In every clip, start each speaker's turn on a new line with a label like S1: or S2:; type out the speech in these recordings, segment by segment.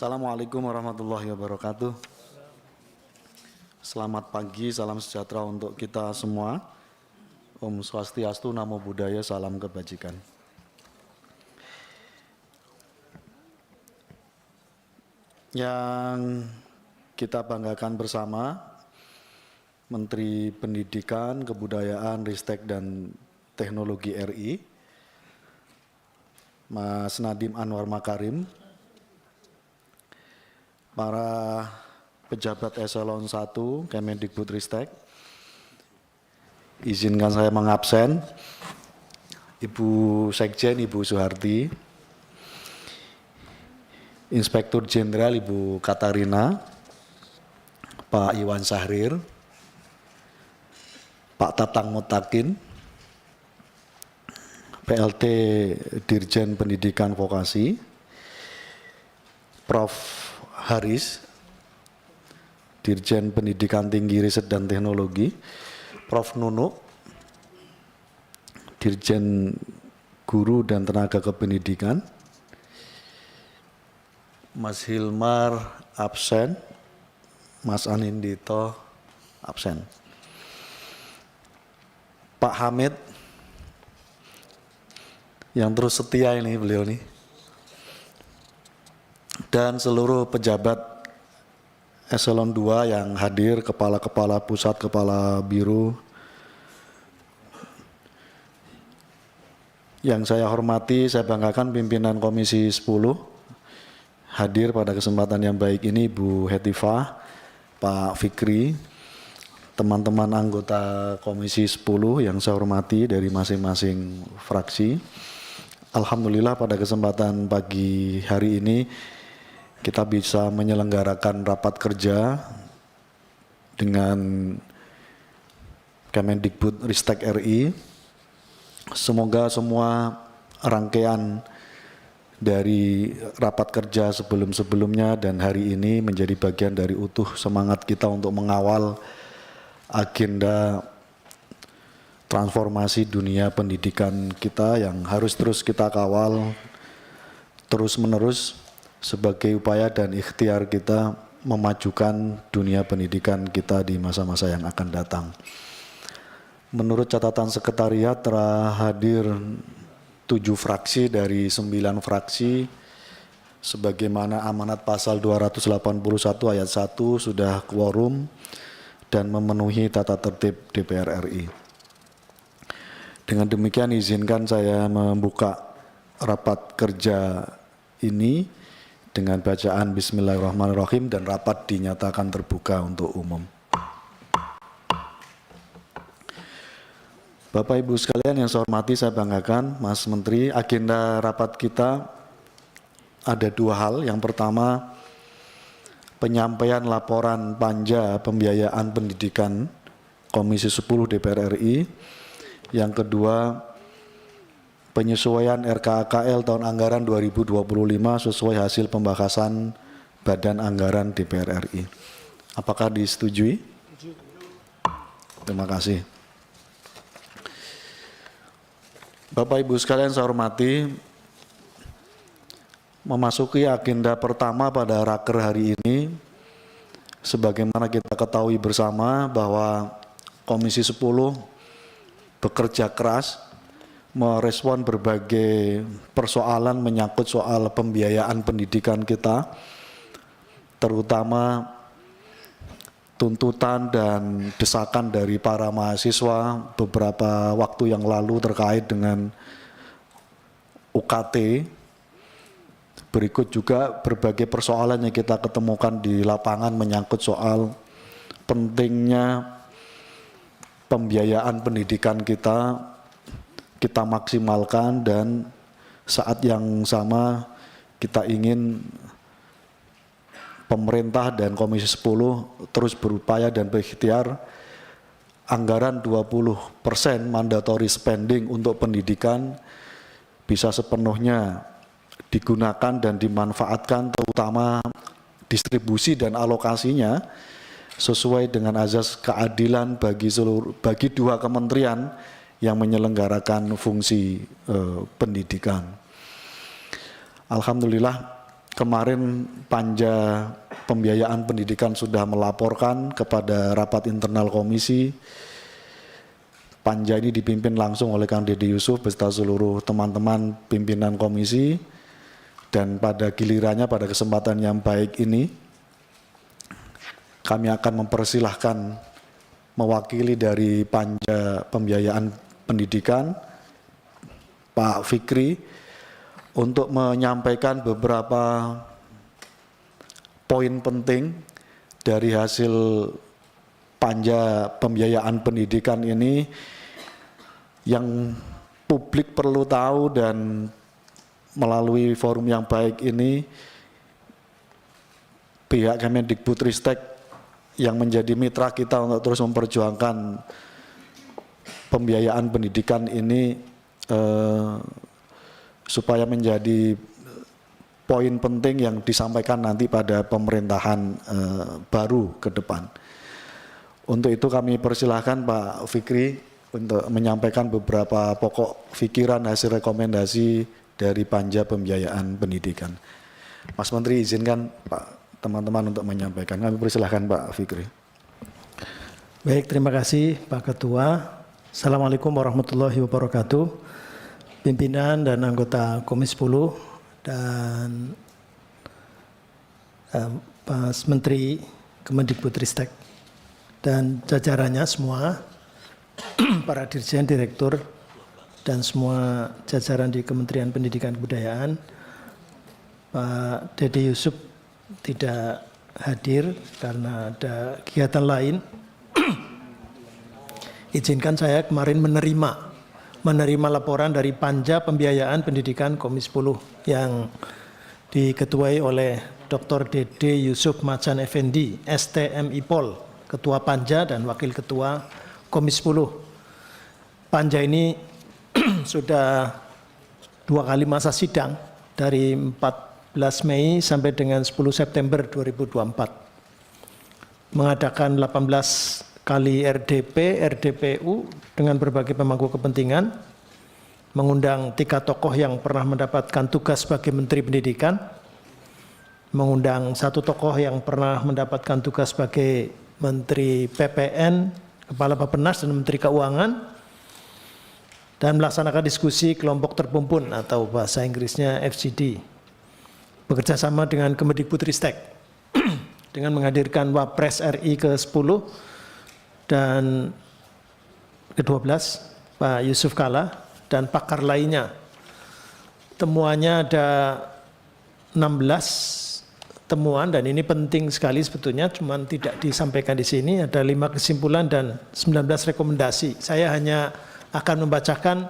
S1: Assalamualaikum warahmatullahi wabarakatuh. Selamat pagi, salam sejahtera untuk kita semua. Om Swastiastu, Namo Buddhaya, salam kebajikan. Yang kita banggakan bersama, Menteri Pendidikan, Kebudayaan, Ristek, dan Teknologi RI, Mas Nadiem Anwar Makarim, para pejabat eselon 1 Kemendikbudristek, izinkan saya mengabsen Ibu Sekjen, Ibu Suharti, Inspektur Jenderal Ibu Katarina, Pak Iwan Sahrir, Pak Tatang Mutakin, PLT Dirjen Pendidikan Vokasi, Prof. Haris, Dirjen Pendidikan Tinggi Riset dan Teknologi, Prof. Nunuk, Dirjen Guru dan Tenaga Kependidikan, Mas Hilmar absen, Mas Anindito absen. Pak Hamid, yang terus setia ini beliau nih, dan seluruh pejabat eselon 2 yang hadir, kepala-kepala pusat, kepala biro. Yang saya hormati, saya banggakan pimpinan Komisi 10 hadir pada kesempatan yang baik ini, Bu Hetifah, Pak Fikri, teman-teman anggota Komisi 10 yang saya hormati dari masing-masing fraksi. Alhamdulillah pada kesempatan pagi hari ini kita bisa menyelenggarakan rapat kerja dengan Kemendikbudristek RI. Semoga semua rangkaian dari rapat kerja sebelum-sebelumnya dan hari ini menjadi bagian dari utuh semangat kita untuk mengawal agenda transformasi dunia pendidikan kita yang harus terus kita kawal terus-menerus sebagai upaya dan ikhtiar kita memajukan dunia pendidikan kita di masa-masa yang akan datang. Menurut catatan sekretariat telah hadir 7 fraksi dari 9 fraksi, sebagaimana amanat pasal 281 ayat 1 sudah quorum dan memenuhi tata tertib DPR RI. Dengan demikian izinkan saya membuka rapat kerja ini dengan bacaan Bismillahirrahmanirrahim dan rapat dinyatakan terbuka untuk umum. Bapak Ibu sekalian yang saya hormati, saya banggakan Mas Menteri, agenda rapat kita ada 2 hal. Yang pertama, penyampaian laporan panja pembiayaan pendidikan Komisi 10 DPR RI. Yang kedua, penyesuaian RKAKL tahun anggaran 2025 sesuai hasil pembahasan Badan Anggaran DPR RI. Apakah disetujui? Terima kasih. Bapak Ibu sekalian saya hormati, memasuki agenda pertama pada raker hari ini, sebagaimana kita ketahui bersama bahwa Komisi 10 bekerja keras merespon berbagai persoalan menyangkut soal pembiayaan pendidikan kita, terutama tuntutan dan desakan dari para mahasiswa beberapa waktu yang lalu terkait dengan UKT. Berikut juga berbagai persoalan yang kita ketemukan di lapangan menyangkut soal pentingnya pembiayaan pendidikan kita maksimalkan, dan saat yang sama kita ingin pemerintah dan Komisi 10 terus berupaya dan berikhtiar anggaran 20% mandatory spending untuk pendidikan bisa sepenuhnya digunakan dan dimanfaatkan, terutama distribusi dan alokasinya sesuai dengan azas keadilan bagi 2 kementerian yang menyelenggarakan fungsi pendidikan. Alhamdulillah kemarin Panja Pembiayaan Pendidikan sudah melaporkan kepada rapat internal komisi. Panja ini dipimpin langsung oleh Kang Dede Yusuf beserta seluruh teman-teman pimpinan komisi, dan pada gilirannya pada kesempatan yang baik ini kami akan mempersilahkan mewakili dari Panja Pembiayaan Pendidikan Pak Fikri untuk menyampaikan beberapa poin penting dari hasil Panja Pembiayaan Pendidikan ini yang publik perlu tahu, dan melalui forum yang baik ini pihak Kemendikbudristek yang menjadi mitra kita untuk terus memperjuangkan pembiayaan pendidikan ini supaya menjadi poin penting yang disampaikan nanti pada pemerintahan baru ke depan. Untuk itu kami persilahkan Pak Fikri untuk menyampaikan beberapa pokok pikiran hasil rekomendasi dari Panja Pembiayaan Pendidikan. Mas Menteri izinkan Pak teman-teman untuk menyampaikan. Kami persilahkan Pak Fikri.
S2: Baik, terima kasih Pak Ketua. Assalamualaikum warahmatullahi wabarakatuh. Pimpinan dan anggota Komisi 10 dan Pak Menteri Kemendikbudristek dan jajarannya semua, para dirjen, direktur, dan semua jajaran di Kementerian Pendidikan dan Kebudayaan. Pak Dede Yusuf tidak hadir karena ada kegiatan lain. Izinkan saya kemarin menerima laporan dari Panja Pembiayaan Pendidikan Komisi 10 yang diketuai oleh Dr. Dede Yusuf Macan Effendi, STMIPol, Ketua Panja dan Wakil Ketua Komisi 10. Panja ini sudah 2 kali masa sidang dari 14 Mei sampai dengan 10 September 2024. Mengadakan 18 kali RDP, RDPU dengan berbagai pemangku kepentingan, mengundang 3 tokoh yang pernah mendapatkan tugas sebagai Menteri Pendidikan, mengundang 1 tokoh yang pernah mendapatkan tugas sebagai Menteri PPN, Kepala Bappenas dan Menteri Keuangan, dan melaksanakan diskusi kelompok terpumpun atau bahasa Inggrisnya FGD, bekerja sama dengan Kemendikbudristek dengan menghadirkan Wapres RI ke-10 dan ke-12 Pak Yusuf Kalla dan pakar lainnya. Temuannya ada 16 temuan, dan ini penting sekali sebetulnya, cuman tidak disampaikan di sini. Ada 5 kesimpulan dan 19 rekomendasi. Saya hanya akan membacakan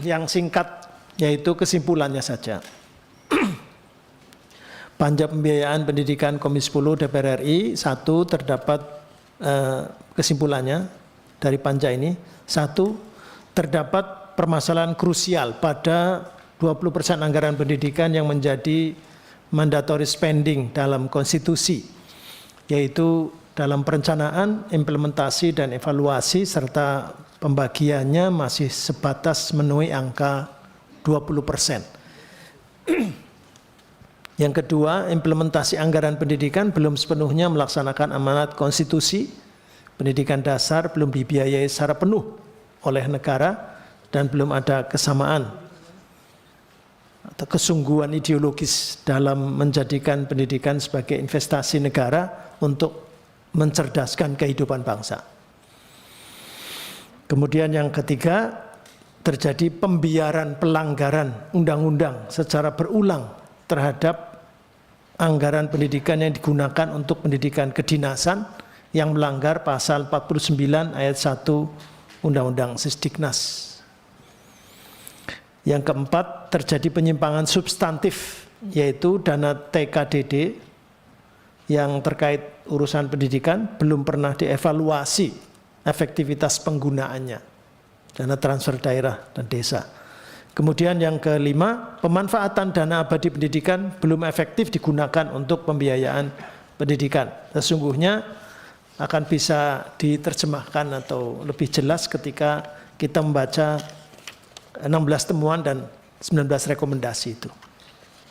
S2: yang singkat, yaitu kesimpulannya saja. Panja Pembiayaan Pendidikan Komisi 10 DPR RI, 1, terdapat kesimpulannya dari Panja ini. 1, terdapat permasalahan krusial pada 20% anggaran pendidikan yang menjadi mandatory spending dalam konstitusi, yaitu dalam perencanaan, implementasi, dan evaluasi, serta pembagiannya masih sebatas memenuhi angka 20%. Yang kedua, implementasi anggaran pendidikan belum sepenuhnya melaksanakan amanat konstitusi. Pendidikan dasar belum dibiayai secara penuh oleh negara dan belum ada kesamaan atau kesungguhan ideologis dalam menjadikan pendidikan sebagai investasi negara untuk mencerdaskan kehidupan bangsa. Kemudian yang ketiga, terjadi pembiaran pelanggaran undang-undang secara berulang terhadap anggaran pendidikan yang digunakan untuk pendidikan kedinasan yang melanggar pasal 49 ayat 1 Undang-Undang Sisdiknas. Yang keempat, terjadi penyimpangan substantif, yaitu dana TKDD yang terkait urusan pendidikan belum pernah dievaluasi efektivitas penggunaannya, dana transfer daerah dan desa. Kemudian yang kelima, pemanfaatan dana abadi pendidikan belum efektif digunakan untuk pembiayaan pendidikan. Sesungguhnya akan bisa diterjemahkan atau lebih jelas ketika kita membaca 16 temuan dan 19 rekomendasi itu.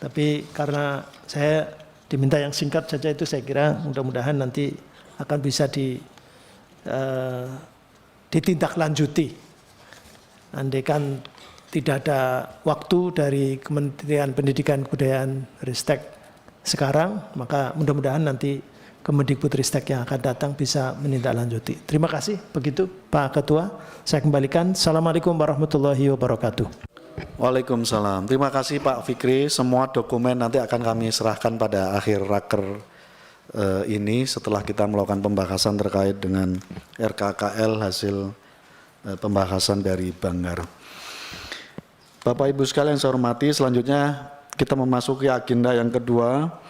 S2: Tapi karena saya diminta yang singkat saja itu, saya kira mudah-mudahan nanti akan bisa ditindaklanjuti. Andaikan tidak ada waktu dari Kementerian Pendidikan Kebudayaan Ristek sekarang, maka mudah-mudahan nanti Kemendikbudristek yang akan datang bisa menindaklanjuti. Terima kasih. Begitu Pak Ketua, saya kembalikan. Assalamualaikum warahmatullahi wabarakatuh.
S1: Waalaikumsalam. Terima kasih Pak Fikri. Semua dokumen nanti akan kami serahkan pada akhir raker ini setelah kita melakukan pembahasan terkait dengan RKKL hasil pembahasan dari Banggar. Bapak Ibu sekalian yang saya hormati, selanjutnya kita memasuki agenda yang kedua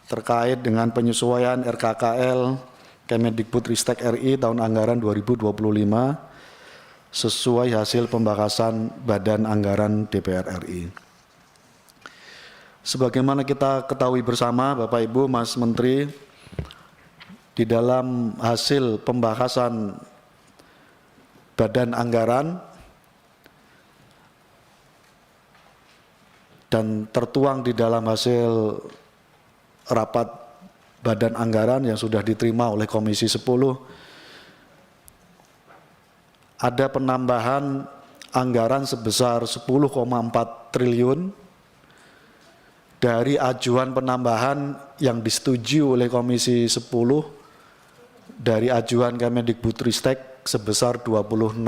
S1: terkait dengan penyesuaian RKKL Kemendikbudristek RI tahun anggaran 2025 sesuai hasil pembahasan Badan Anggaran DPR RI. Sebagaimana kita ketahui bersama Bapak Ibu, Mas Menteri, di dalam hasil pembahasan Badan Anggaran dan tertuang di dalam hasil rapat Badan Anggaran yang sudah diterima oleh Komisi 10, ada penambahan anggaran sebesar 10,4 triliun dari ajuan penambahan yang disetujui oleh Komisi 10 dari ajuan Kemendikbudristek sebesar 26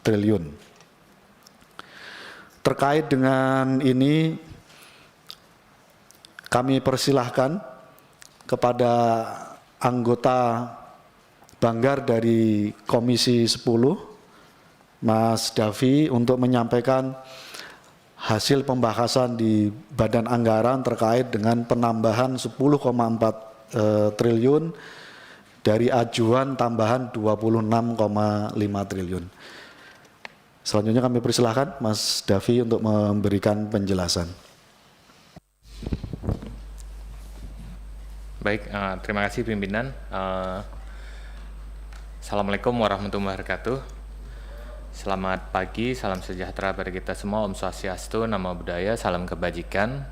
S1: triliun. Terkait dengan ini, kami persilahkan kepada anggota Banggar dari Komisi 10, Mas Davi, untuk menyampaikan hasil pembahasan di Badan Anggaran terkait dengan penambahan 10,4 triliun dari ajuan tambahan 26,5 triliun. Selanjutnya kami persilahkan Mas Davi untuk memberikan penjelasan.
S3: Baik, terima kasih pimpinan. Assalamualaikum warahmatullahi wabarakatuh. Selamat pagi, salam sejahtera bagi kita semua, Om Swastiastu, Namo Buddhaya, salam kebajikan.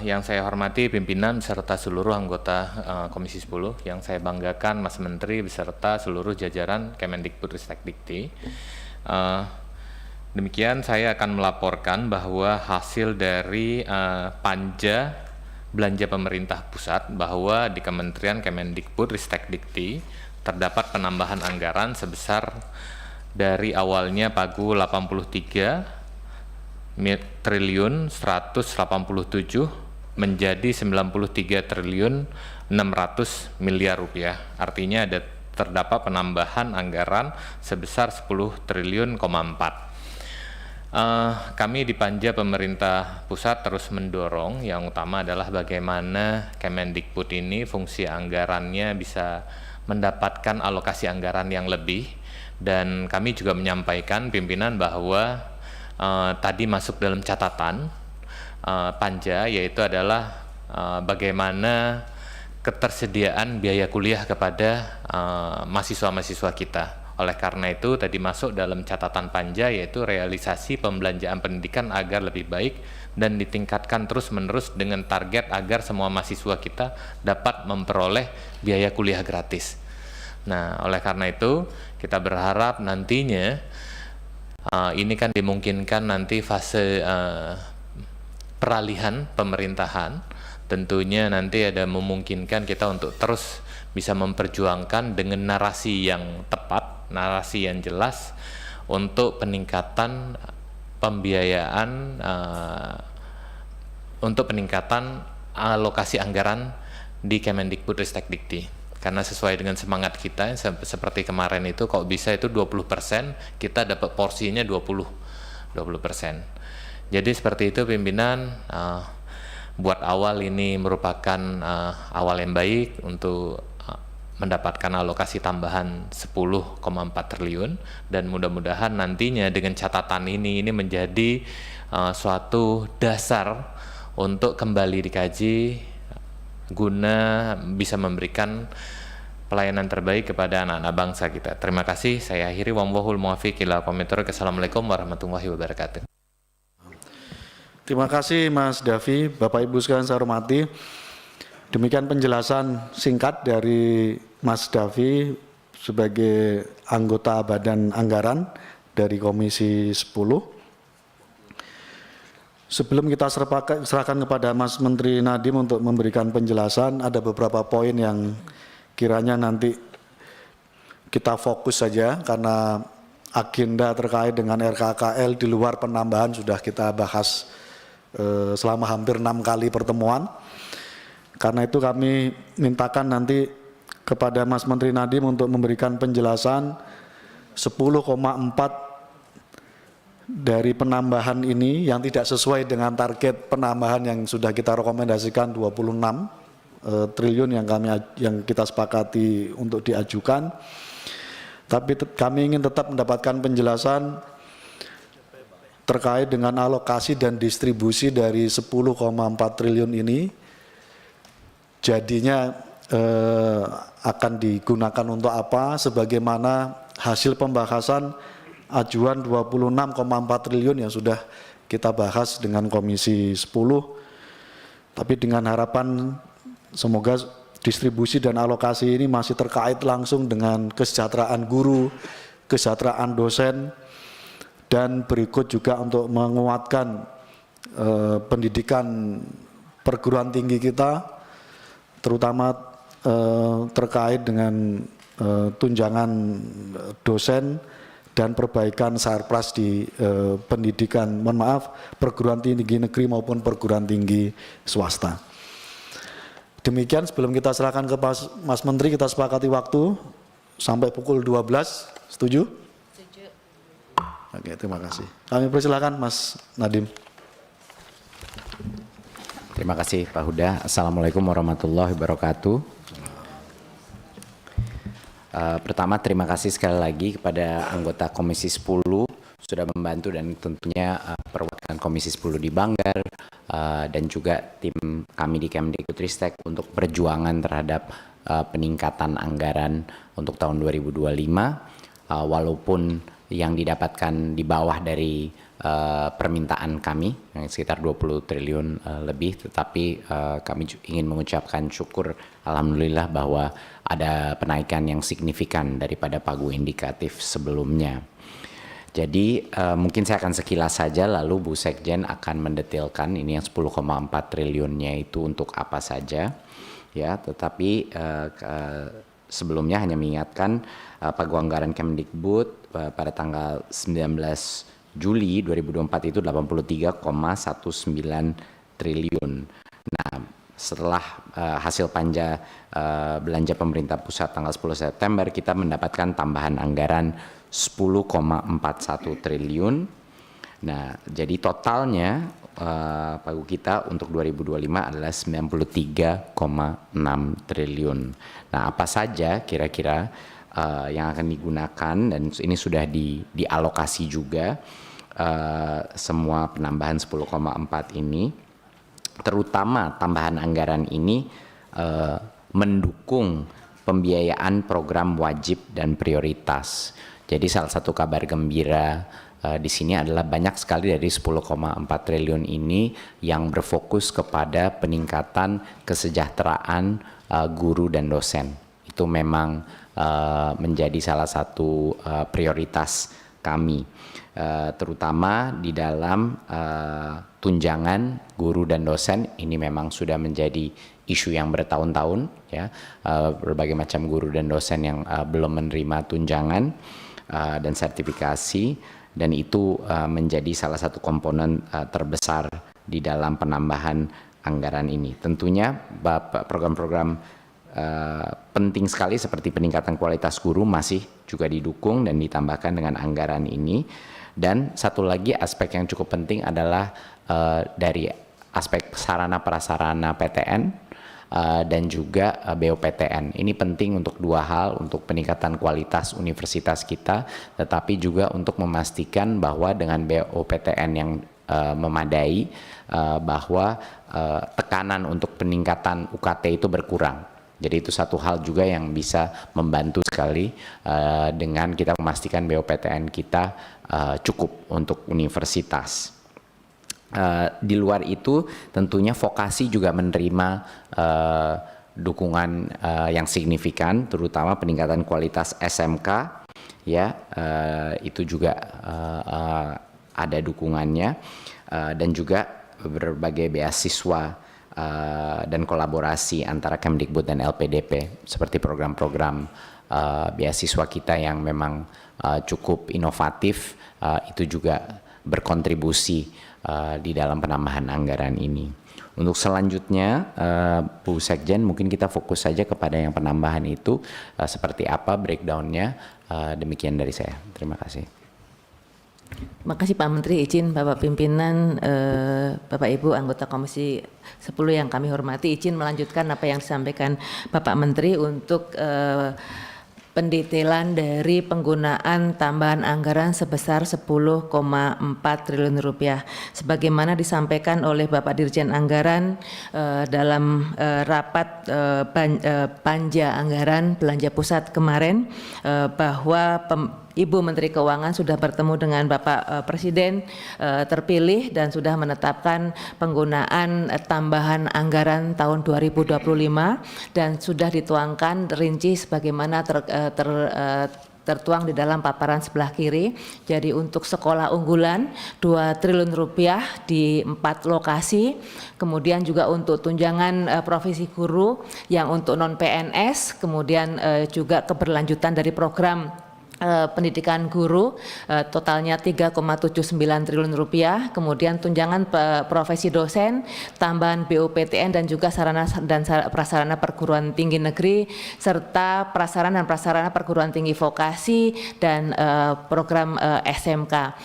S3: Yang saya hormati pimpinan beserta seluruh anggota Komisi 10, yang saya banggakan Mas Menteri beserta seluruh jajaran Kemendikbudristek Dikti. Demikian saya akan melaporkan bahwa hasil dari panja belanja pemerintah pusat bahwa di Kementerian Kemendikbudristek Dikti terdapat penambahan anggaran sebesar dari awalnya pagu 83 triliun 187 menjadi 93 triliun 600 miliar rupiah. Artinya terdapat penambahan anggaran sebesar 10 triliun, 4. Kami di panja pemerintah pusat terus mendorong, yang utama adalah bagaimana Kemendikbud ini fungsi anggarannya bisa mendapatkan alokasi anggaran yang lebih, dan kami juga menyampaikan pimpinan bahwa tadi masuk dalam catatan panja, yaitu adalah bagaimana ketersediaan biaya kuliah kepada mahasiswa-mahasiswa kita. Oleh karena itu tadi masuk dalam catatan panja, yaitu realisasi pembelanjaan pendidikan agar lebih baik dan ditingkatkan terus-menerus dengan target agar semua mahasiswa kita dapat memperoleh biaya kuliah gratis. Nah, oleh karena itu kita berharap nantinya ini kan dimungkinkan nanti fase peralihan pemerintahan, tentunya nanti ada memungkinkan kita untuk terus bisa memperjuangkan dengan narasi yang tepat, narasi yang jelas untuk peningkatan pembiayaan, untuk peningkatan alokasi anggaran di Kemendikbudristek Dikti. Karena sesuai dengan semangat kita, seperti kemarin itu kok bisa itu 20%, kita dapat porsinya 20%. Jadi seperti itu pimpinan, buat awal ini merupakan awal yang baik untuk mendapatkan alokasi tambahan 10,4 triliun, dan mudah-mudahan nantinya dengan catatan ini menjadi suatu dasar untuk kembali dikaji guna bisa memberikan pelayanan terbaik kepada anak-anak bangsa kita. Terima kasih, saya akhiri. Wallahul muwaffiq ila aqwamit thoriq. Assalamualaikum warahmatullahi wabarakatuh.
S1: Terima kasih Mas Davi, Bapak Ibu sekalian saya hormati. Demikian penjelasan singkat dari Mas Davi sebagai anggota Badan Anggaran dari Komisi 10. Sebelum kita serahkan kepada Mas Menteri Nadiem untuk memberikan penjelasan, ada beberapa poin yang kiranya nanti kita fokus saja karena agenda terkait dengan RKKL di luar penambahan sudah kita bahas selama hampir 6 kali pertemuan. Karena itu kami mintakan nanti kepada Mas Menteri Nadiem untuk memberikan penjelasan 10,4 dari penambahan ini yang tidak sesuai dengan target penambahan yang sudah kita rekomendasikan 26 triliun yang kita sepakati untuk diajukan. Tapi kami ingin tetap mendapatkan penjelasan terkait dengan alokasi dan distribusi dari 10,4 triliun ini jadinya akan digunakan untuk apa, sebagaimana hasil pembahasan ajuan 26,4 triliun yang sudah kita bahas dengan Komisi 10. Tapi dengan harapan semoga distribusi dan alokasi ini masih terkait langsung dengan kesejahteraan guru, kesejahteraan dosen, dan berikut juga untuk menguatkan pendidikan perguruan tinggi kita, terutama terkait dengan tunjangan dosen dan perbaikan sarpras di pendidikan, perguruan tinggi negeri maupun perguruan tinggi swasta. Demikian sebelum kita serahkan ke Mas Menteri, kita sepakati waktu sampai pukul 12, setuju? Oke, terima kasih. Kami persilakan Mas Nadiem.
S4: Terima kasih Pak Huda. Assalamualaikum warahmatullahi wabarakatuh. Pertama terima kasih sekali lagi kepada anggota Komisi 10 sudah membantu dan tentunya perwakilan Komisi 10 di Banggar dan juga tim kami di Kemdikbudristek untuk perjuangan terhadap peningkatan anggaran untuk tahun 2025 walaupun yang didapatkan di bawah dari permintaan kami yang sekitar 20 triliun lebih, tetapi kami ingin mengucapkan syukur alhamdulillah bahwa ada penaikan yang signifikan daripada pagu indikatif sebelumnya. Jadi mungkin saya akan sekilas saja lalu Bu Sekjen akan mendetailkan ini yang 10,4 triliunnya itu untuk apa saja ya, tetapi sebelumnya hanya mengingatkan pagu anggaran Kemdikbud pada tanggal 19 Juli 2024 itu 83,19 triliun. Nah, setelah hasil panja belanja pemerintah pusat tanggal 10 September kita mendapatkan tambahan anggaran 10,41 triliun. Nah, jadi totalnya pagu kita untuk 2025 adalah 93,6 triliun. Nah, apa saja kira-kira yang akan digunakan dan ini sudah dialokasi juga semua penambahan 10,4 ini, terutama tambahan anggaran ini mendukung pembiayaan program wajib dan prioritas. Jadi salah satu kabar gembira di sini adalah banyak sekali dari 10,4 triliun ini yang berfokus kepada peningkatan kesejahteraan guru dan dosen. Itu memang menjadi salah satu prioritas kami, terutama di dalam tunjangan guru dan dosen. Ini memang sudah menjadi isu yang bertahun-tahun ya, berbagai macam guru dan dosen yang belum menerima tunjangan dan sertifikasi, dan itu menjadi salah satu komponen terbesar di dalam penambahan anggaran ini. Tentunya program-program penting sekali seperti peningkatan kualitas guru masih juga didukung dan ditambahkan dengan anggaran ini. Dan satu lagi aspek yang cukup penting adalah dari aspek sarana prasarana PTN dan juga BOPTN. Ini penting untuk dua hal, untuk peningkatan kualitas universitas kita, tetapi juga untuk memastikan bahwa dengan BOPTN yang memadai, bahwa tekanan untuk peningkatan UKT itu berkurang. Jadi itu satu hal juga yang bisa membantu sekali dengan kita memastikan BOPTN kita cukup untuk universitas. Di luar itu tentunya vokasi juga menerima dukungan yang signifikan, terutama peningkatan kualitas SMK, ya, itu juga ada dukungannya, dan juga berbagai beasiswa dan kolaborasi antara Kemdikbud dan LPDP seperti program-program beasiswa kita yang memang cukup inovatif, itu juga berkontribusi di dalam penambahan anggaran ini. Untuk selanjutnya, Bu Sekjen, mungkin kita fokus saja kepada yang penambahan itu seperti apa breakdown-nya. Demikian dari saya. Terima kasih.
S5: Terima kasih Pak Menteri. Izin Bapak Pimpinan, Bapak Ibu anggota Komisi 10 yang kami hormati, izin melanjutkan apa yang disampaikan Bapak Menteri untuk pendetailan dari penggunaan tambahan anggaran sebesar 10,4 triliun rupiah. Sebagaimana disampaikan oleh Bapak Dirjen Anggaran dalam rapat panja anggaran belanja pusat kemarin, bahwa Ibu Menteri Keuangan sudah bertemu dengan Bapak Presiden terpilih dan sudah menetapkan penggunaan tambahan anggaran tahun 2025 dan sudah dituangkan rinci sebagaimana tertuang di dalam paparan sebelah kiri. Jadi untuk sekolah unggulan 2 triliun rupiah di 4 lokasi, kemudian juga untuk tunjangan profesi guru yang untuk non PNS, kemudian juga keberlanjutan dari program pendidikan guru totalnya 3,79 triliun rupiah, kemudian tunjangan profesi dosen, tambahan BUPTN dan juga sarana dan prasarana perguruan tinggi negeri, serta prasarana dan prasarana perguruan tinggi vokasi dan program SMK.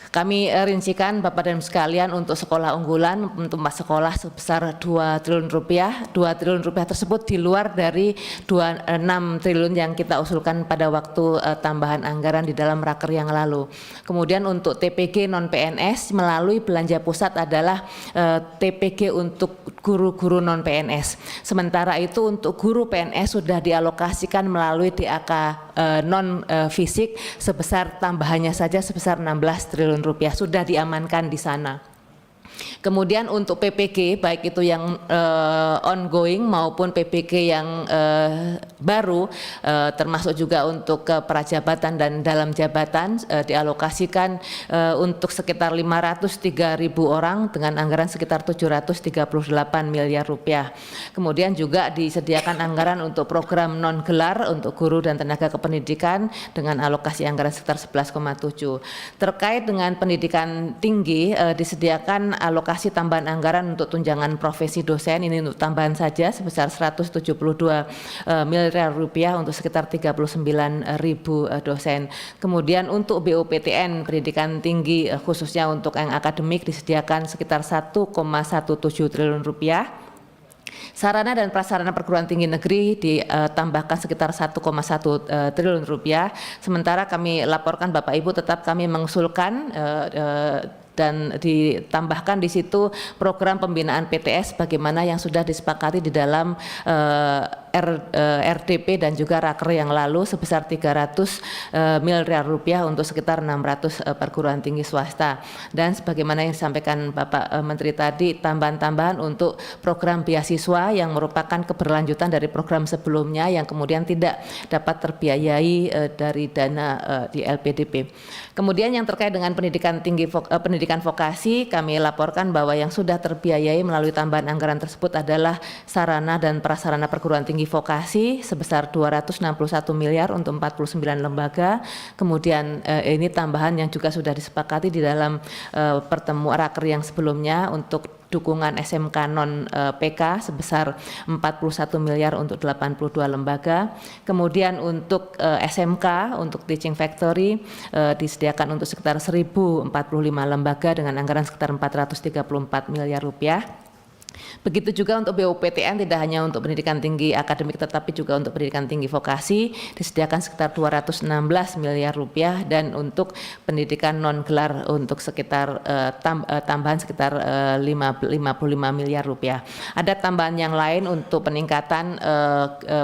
S5: Kami rincikan Bapak dan Ibu sekalian untuk sekolah unggulan untuk 4 sekolah sebesar 2 triliun rupiah. 2 triliun rupiah tersebut di luar dari 6 triliun yang kita usulkan pada waktu tambahan anggaran di dalam raker yang lalu. Kemudian untuk TPG non PNS melalui belanja pusat adalah TPG untuk guru-guru non PNS. Sementara itu untuk guru PNS sudah dialokasikan melalui DAK non fisik sebesar tambahannya saja sebesar 16 triliun rupiah sudah diamankan di sana. Kemudian untuk PPG baik itu yang ongoing maupun PPG yang baru, termasuk juga untuk prajabatan dan dalam jabatan, dialokasikan untuk sekitar 503.000 orang dengan anggaran sekitar 738 miliar rupiah. Kemudian juga disediakan anggaran untuk program non gelar untuk guru dan tenaga kependidikan dengan alokasi anggaran sekitar 11,7. Terkait dengan pendidikan tinggi, disediakan alokasi tambahan anggaran untuk tunjangan profesi dosen, ini untuk tambahan saja sebesar 172 miliar rupiah untuk sekitar 39.000 dosen. Kemudian untuk BUPTN pendidikan tinggi khususnya untuk yang akademik disediakan sekitar 1,17 triliun rupiah. Sarana dan prasarana perguruan tinggi negeri ditambahkan sekitar 1,1 triliun rupiah. Sementara kami laporkan Bapak Ibu tetap kami mengusulkan dan ditambahkan di situ program pembinaan PTS bagaimana yang sudah disepakati di dalam RDP dan juga raker yang lalu sebesar 300 miliar rupiah untuk sekitar 600 perguruan tinggi swasta. Dan sebagaimana yang disampaikan Bapak Menteri tadi, tambahan-tambahan untuk program beasiswa yang merupakan keberlanjutan dari program sebelumnya yang kemudian tidak dapat terbiayai dari dana di LPDP. Kemudian yang terkait dengan pendidikan tinggi pendidikan vokasi, kami laporkan bahwa yang sudah terbiayai melalui tambahan anggaran tersebut adalah sarana dan prasarana perguruan tinggi vokasi sebesar 261 miliar untuk 49 lembaga. Kemudian ini tambahan yang juga sudah disepakati di dalam pertemuan raker yang sebelumnya untuk dukungan SMK non PK sebesar 41 miliar untuk 82 lembaga. Kemudian untuk SMK untuk Teaching Factory disediakan untuk sekitar 1045 lembaga dengan anggaran sekitar 434 miliar rupiah. Begitu juga untuk BUPTN tidak hanya untuk pendidikan tinggi akademik tetapi juga untuk pendidikan tinggi vokasi disediakan sekitar 216 miliar rupiah dan untuk pendidikan non gelar untuk sekitar tambahan sekitar 55 miliar rupiah. Ada tambahan yang lain untuk peningkatan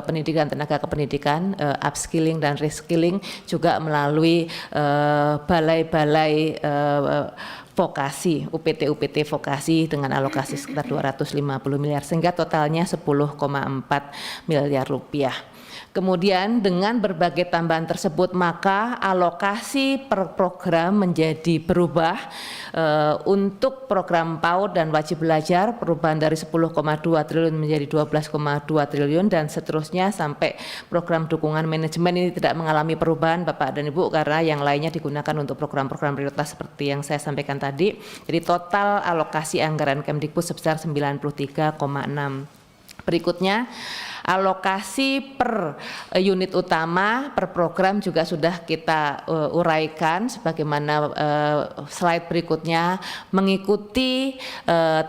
S5: pendidikan tenaga kependidikan, upskilling dan reskilling juga melalui balai-balai vokasi, UPT vokasi dengan alokasi sekitar 250 miliar sehingga totalnya 10,4 miliar rupiah. Kemudian dengan berbagai tambahan tersebut maka alokasi per program menjadi berubah. Untuk program PAUD dan wajib belajar perubahan dari 10,2 triliun menjadi 12,2 triliun dan seterusnya sampai program dukungan manajemen ini tidak mengalami perubahan Bapak dan Ibu karena yang lainnya digunakan untuk program-program prioritas seperti yang saya sampaikan tadi. Jadi total alokasi anggaran Kemdikbud sebesar 93,6. Berikutnya alokasi per unit utama per program juga sudah kita uraikan sebagaimana slide berikutnya mengikuti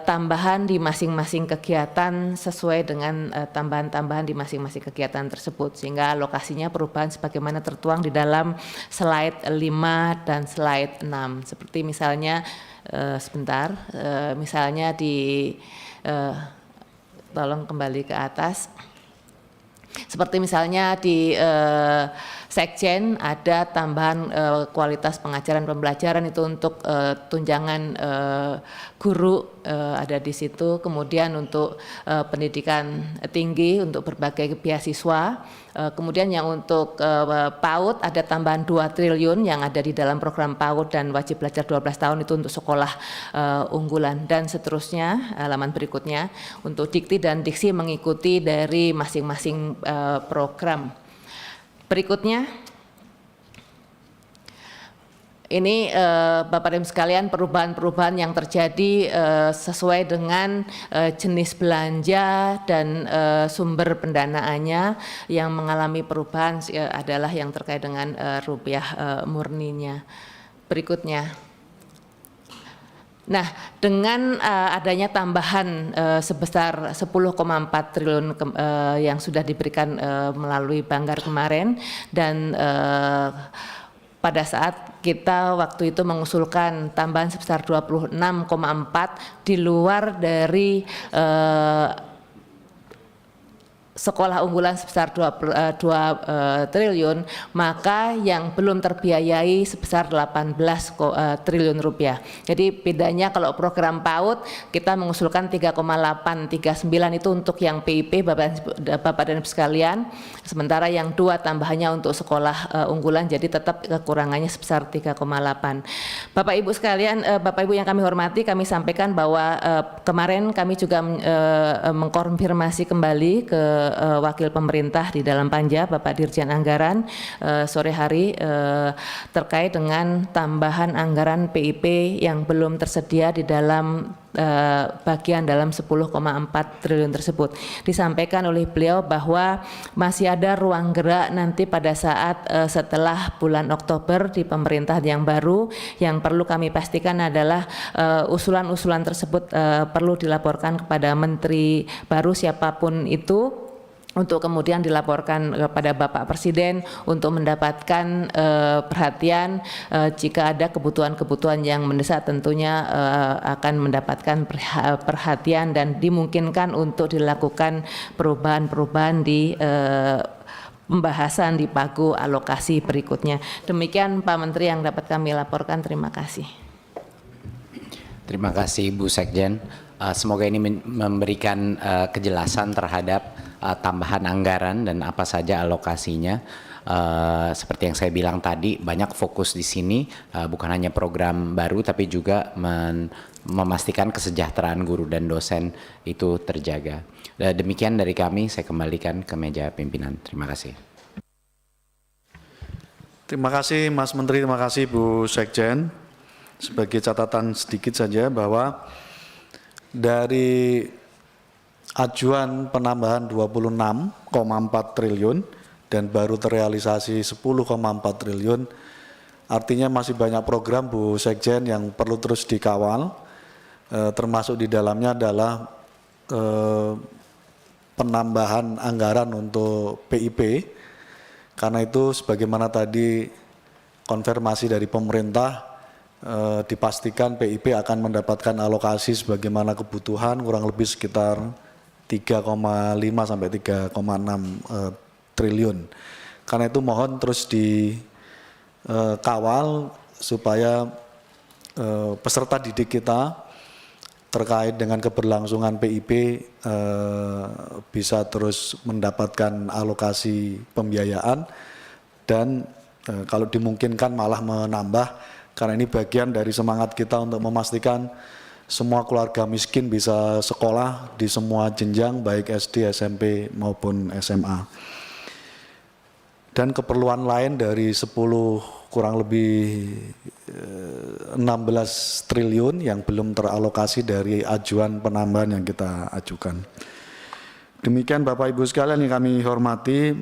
S5: tambahan di masing-masing kegiatan sesuai dengan tambahan-tambahan di masing-masing kegiatan tersebut sehingga alokasinya perubahan sebagaimana tertuang di dalam slide 5 dan slide 6 seperti misalnya misalnya di tolong kembali ke atas. Seperti misalnya di Sekjen ada tambahan kualitas pengajaran pembelajaran itu untuk tunjangan guru ada di situ. Kemudian untuk pendidikan tinggi untuk berbagai beasiswa. Kemudian yang untuk PAUD ada tambahan 2 triliun yang ada di dalam program PAUD dan wajib belajar 12 tahun itu untuk sekolah unggulan dan seterusnya. Halaman berikutnya untuk dikti dan diksi mengikuti dari masing-masing program. Berikutnya ini Bapak Ibu sekalian perubahan-perubahan yang terjadi sesuai dengan jenis belanja dan sumber pendanaannya yang mengalami perubahan adalah yang terkait dengan rupiah murninya. Berikutnya. Nah, dengan adanya tambahan sebesar 10,4 triliun yang sudah diberikan melalui Banggar kemarin dan pada saat kita waktu itu mengusulkan tambahan sebesar 26,4 di luar dari sekolah unggulan sebesar 2 triliun, maka yang belum terbiayai sebesar 18 triliun rupiah. Jadi bedanya kalau program PAUD kita mengusulkan 3,839 itu untuk yang PIP Bapak dan Ibu sekalian, sementara yang 2 tambahannya untuk sekolah unggulan jadi tetap kekurangannya sebesar 3,8. Bapak Ibu sekalian, Bapak Ibu yang kami hormati, kami sampaikan bahwa kemarin kami juga mengkonfirmasi kembali ke wakil pemerintah di dalam Panja Bapak Dirjen Anggaran sore hari terkait dengan tambahan anggaran PIP yang belum tersedia di dalam bagian dalam 10,4 triliun tersebut. Disampaikan oleh beliau bahwa masih ada ruang gerak nanti pada saat setelah bulan Oktober di pemerintah yang baru. Yang perlu kami pastikan adalah usulan-usulan tersebut perlu dilaporkan kepada menteri baru siapapun itu untuk kemudian dilaporkan kepada Bapak Presiden untuk mendapatkan perhatian jika ada kebutuhan-kebutuhan yang mendesak tentunya akan mendapatkan perhatian dan dimungkinkan untuk dilakukan perubahan-perubahan di pembahasan di pagu alokasi berikutnya. Demikian Pak Menteri yang dapat kami laporkan. Terima kasih.
S4: Terima kasih Bu Sekjen. Semoga ini memberikan kejelasan terhadap tambahan anggaran dan apa saja alokasinya. Seperti yang saya bilang tadi, banyak fokus di sini bukan hanya program baru tapi juga memastikan kesejahteraan guru dan dosen itu terjaga. Demikian dari kami, saya kembalikan ke meja pimpinan. Terima kasih.
S1: Terima kasih Mas Menteri, terima kasih Bu Sekjen. Sebagai catatan sedikit saja bahwa dari ajuan penambahan 26,4 triliun dan baru terrealisasi 10,4 triliun, artinya masih banyak program Bu Sekjen yang perlu terus dikawal, termasuk di dalamnya adalah penambahan anggaran untuk PIP. Karena itu sebagaimana tadi konfirmasi dari pemerintah, dipastikan PIP akan mendapatkan alokasi sebagaimana kebutuhan kurang lebih sekitar 3,5 sampai 3,6 triliun. Karena itu mohon terus dikawal supaya peserta didik kita terkait dengan keberlangsungan PIP bisa terus mendapatkan alokasi pembiayaan dan kalau dimungkinkan malah menambah, karena ini bagian dari semangat kita untuk memastikan semua keluarga miskin bisa sekolah di semua jenjang baik SD, SMP maupun SMA. Dan keperluan lain dari 10 kurang lebih 16 triliun yang belum teralokasi dari ajuan penambahan yang kita ajukan. Demikian Bapak Ibu sekalian yang kami hormati,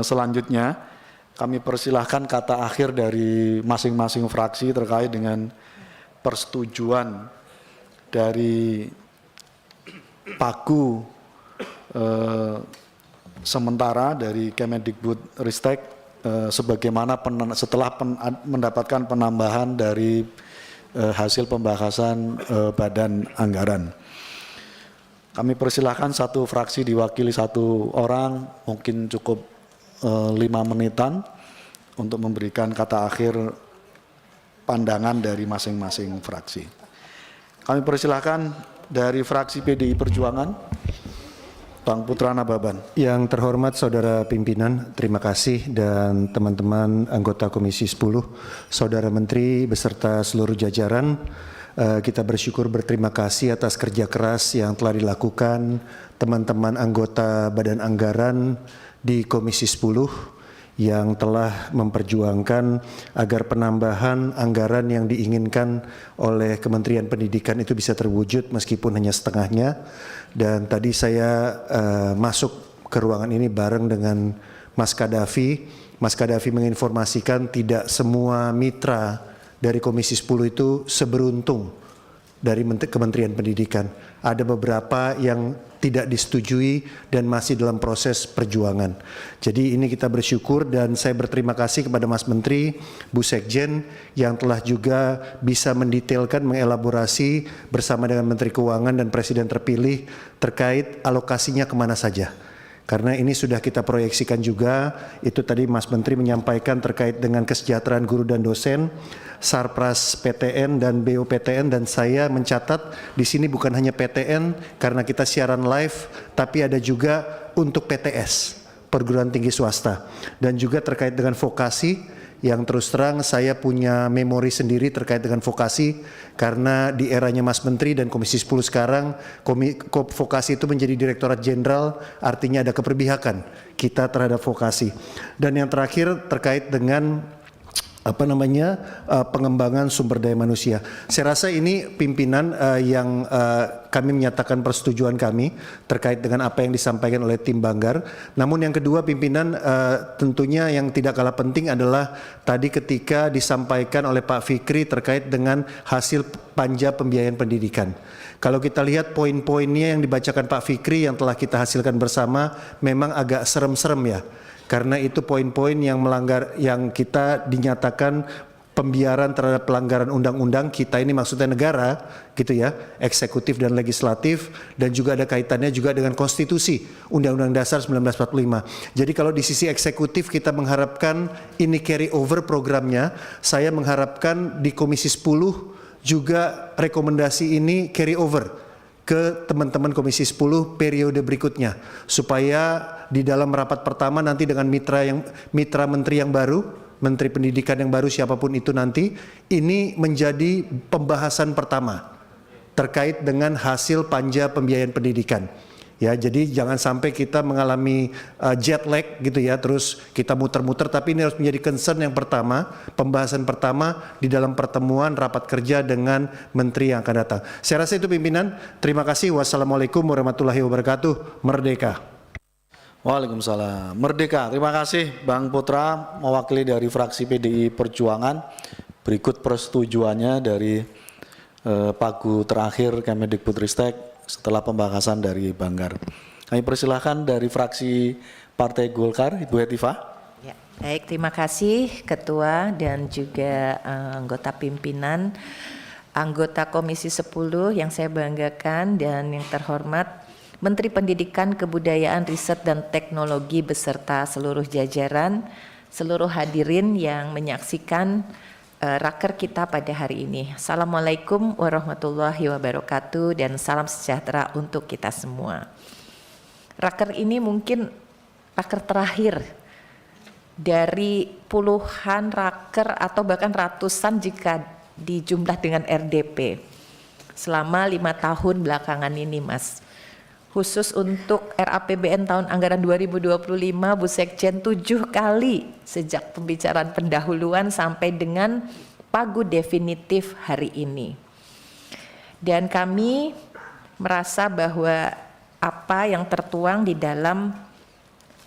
S1: selanjutnya kami persilahkan kata akhir dari masing-masing fraksi terkait dengan persetujuan dari pagu sementara dari Kemendikbudristek sebagaimana setelah mendapatkan penambahan dari hasil pembahasan badan anggaran. Kami persilahkan satu fraksi diwakili satu orang, mungkin cukup 5 menitan untuk memberikan kata akhir pandangan dari masing-masing fraksi. Kami persilahkan dari fraksi PDI Perjuangan, Bang Putra Nababan.
S6: Yang terhormat Saudara Pimpinan, terima kasih, dan teman-teman anggota Komisi 10, Saudara Menteri beserta seluruh jajaran, kita berterima kasih atas kerja keras yang telah dilakukan teman-teman anggota Badan Anggaran di Komisi 10 yang telah memperjuangkan agar penambahan anggaran yang diinginkan oleh Kementerian Pendidikan itu bisa terwujud meskipun hanya setengahnya. Dan tadi saya masuk ke ruangan ini bareng dengan Mas Kadafi. Mas Kadafi menginformasikan tidak semua mitra dari Komisi 10 itu seberuntung dari Kementerian Pendidikan. Ada beberapa yang tidak disetujui dan masih dalam proses perjuangan. Jadi ini kita bersyukur dan saya berterima kasih kepada Mas Menteri, Bu Sekjen yang telah juga bisa mendetailkan, mengelaborasi bersama dengan Menteri Keuangan dan Presiden terpilih terkait alokasinya kemana saja. Karena ini sudah kita proyeksikan juga, itu tadi Mas Menteri menyampaikan terkait dengan kesejahteraan guru dan dosen, Sarpras PTN dan BUPTN, dan saya mencatat di sini bukan hanya PTN karena kita siaran live, tapi ada juga untuk PTS, perguruan tinggi swasta, dan juga terkait dengan vokasi. Yang terus terang saya punya memori sendiri terkait dengan vokasi karena di eranya Mas Menteri dan Komisi 10 sekarang vokasi itu menjadi Direktorat Jenderal, artinya ada keperpihakan kita terhadap vokasi. Dan yang terakhir terkait dengan pengembangan sumber daya manusia. Saya rasa ini pimpinan yang kami menyatakan persetujuan kami terkait dengan apa yang disampaikan oleh tim Banggar. Namun yang kedua pimpinan tentunya yang tidak kalah penting adalah tadi ketika disampaikan oleh Pak Fikri terkait dengan hasil panja pembiayaan pendidikan. Kalau kita lihat poin-poinnya yang dibacakan Pak Fikri yang telah kita hasilkan bersama memang agak serem-serem ya. Karena itu poin-poin yang melanggar, yang kita dinyatakan pembiaran terhadap pelanggaran undang-undang kita ini maksudnya negara gitu ya, eksekutif dan legislatif, dan juga ada kaitannya juga dengan konstitusi Undang-Undang Dasar 1945. Jadi kalau di sisi eksekutif kita mengharapkan ini carry over programnya, saya mengharapkan di Komisi 10 juga rekomendasi ini carry over ke teman-teman Komisi 10 periode berikutnya supaya di dalam rapat pertama nanti dengan mitra menteri yang baru, Menteri Pendidikan yang baru siapapun itu nanti, ini menjadi pembahasan pertama terkait dengan hasil panja pembiayaan pendidikan. Ya, jadi jangan sampai kita mengalami jet lag gitu ya, terus kita muter-muter, tapi ini harus menjadi concern yang pertama, pembahasan pertama di dalam pertemuan rapat kerja dengan menteri yang akan datang. Saya rasa itu pimpinan. Terima kasih. Wassalamualaikum warahmatullahi wabarakatuh. Merdeka.
S1: Waalaikumsalam. Merdeka. Terima kasih Bang Putra mewakili dari fraksi PDI Perjuangan. Berikut persetujuannya dari pagu terakhir Kemendikbudristek setelah pembahasan dari Banggar. Kami persilahkan dari fraksi Partai Golkar, Ibu Hetifah.
S7: Ya, baik, terima kasih Ketua dan juga anggota pimpinan, anggota Komisi 10 yang saya banggakan dan yang terhormat Menteri Pendidikan, Kebudayaan, Riset dan Teknologi beserta seluruh jajaran, seluruh hadirin yang menyaksikan raker kita pada hari ini. Assalamualaikum warahmatullahi wabarakatuh dan salam sejahtera untuk kita semua. Raker ini mungkin raker terakhir dari puluhan raker atau bahkan ratusan jika dijumlah dengan RDP selama 5 tahun belakangan ini, Mas. Khusus untuk RAPBN tahun anggaran 2025, Bu Sekjen 7 kali sejak pembicaraan pendahuluan sampai dengan pagu definitif hari ini. Dan kami merasa bahwa apa yang tertuang di dalam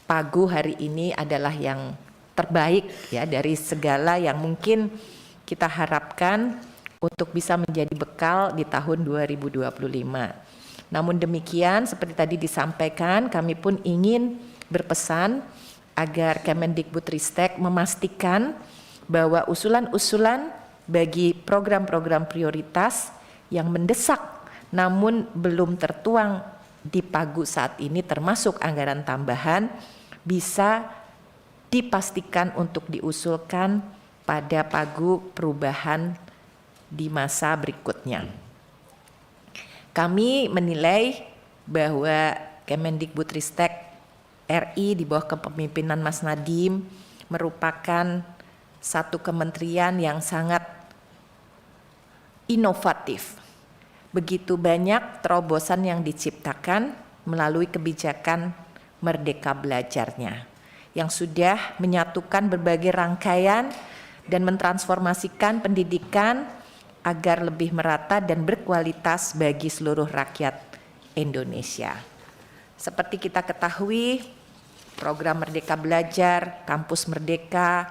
S7: pagu hari ini adalah yang terbaik ya dari segala yang mungkin kita harapkan untuk bisa menjadi bekal di tahun 2025. Namun demikian, seperti tadi disampaikan, kami pun ingin berpesan agar Kemendikbudristek memastikan bahwa usulan-usulan bagi program-program prioritas yang mendesak namun belum tertuang di pagu saat ini termasuk anggaran tambahan bisa dipastikan untuk diusulkan pada pagu perubahan di masa berikutnya. Kami menilai bahwa Kemendikbudristek RI di bawah kepemimpinan Mas Nadiem merupakan satu kementerian yang sangat inovatif. Begitu banyak terobosan yang diciptakan melalui kebijakan Merdeka Belajarnya yang sudah menyatukan berbagai rangkaian dan mentransformasikan pendidikan agar lebih merata dan berkualitas bagi seluruh rakyat Indonesia. Seperti kita ketahui, program Merdeka Belajar, Kampus Merdeka,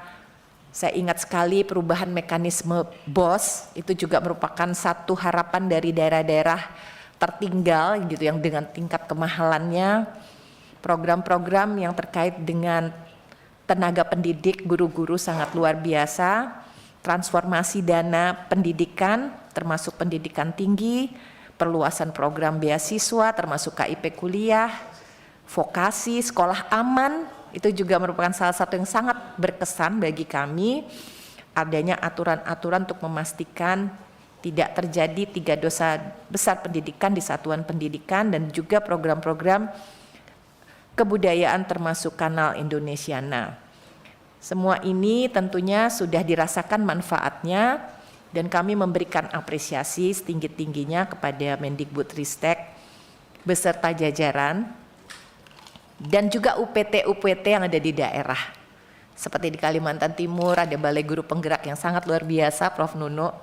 S7: saya ingat sekali perubahan mekanisme BOS, itu juga merupakan satu harapan dari daerah-daerah tertinggal gitu yang dengan tingkat kemahalannya. Program-program yang terkait dengan tenaga pendidik, guru-guru sangat luar biasa. Transformasi dana pendidikan termasuk pendidikan tinggi, perluasan program beasiswa termasuk KIP kuliah, vokasi, sekolah aman, itu juga merupakan salah satu yang sangat berkesan bagi kami. Adanya aturan-aturan untuk memastikan tidak terjadi 3 dosa besar pendidikan di satuan pendidikan dan juga program-program kebudayaan termasuk Kanal Indonesiana. Semua ini tentunya sudah dirasakan manfaatnya dan kami memberikan apresiasi setinggi-tingginya kepada Mendikbudristek beserta jajaran dan juga UPT-UPT yang ada di daerah. Seperti di Kalimantan Timur ada Balai Guru Penggerak yang sangat luar biasa, Prof. Nuno.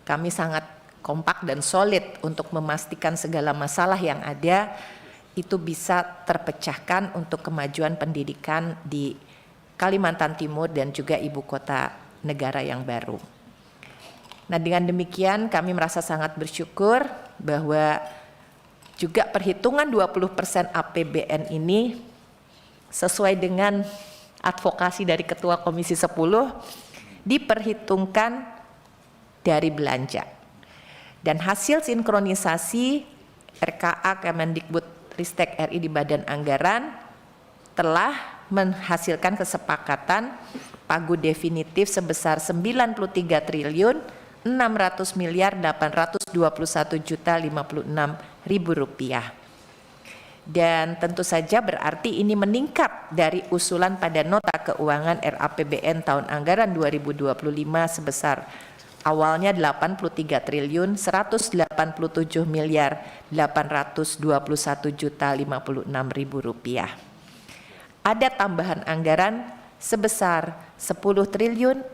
S7: Kami sangat kompak dan solid untuk memastikan segala masalah yang ada itu bisa terpecahkan untuk kemajuan pendidikan di Kalimantan Timur dan juga ibu kota negara yang baru. Nah, dengan demikian kami merasa sangat bersyukur bahwa juga perhitungan 20% APBN ini sesuai dengan advokasi dari Ketua Komisi 10 diperhitungkan dari belanja. Dan hasil sinkronisasi RKA Kemendikbudristek RI di Badan Anggaran telah menghasilkan kesepakatan pagu definitif sebesar 93.600.821.056.000 rupiah. Dan tentu saja berarti ini meningkat dari usulan pada nota keuangan RAPBN tahun anggaran 2025 sebesar awalnya 83.187.821.056.000 rupiah. Ada tambahan anggaran sebesar 10.410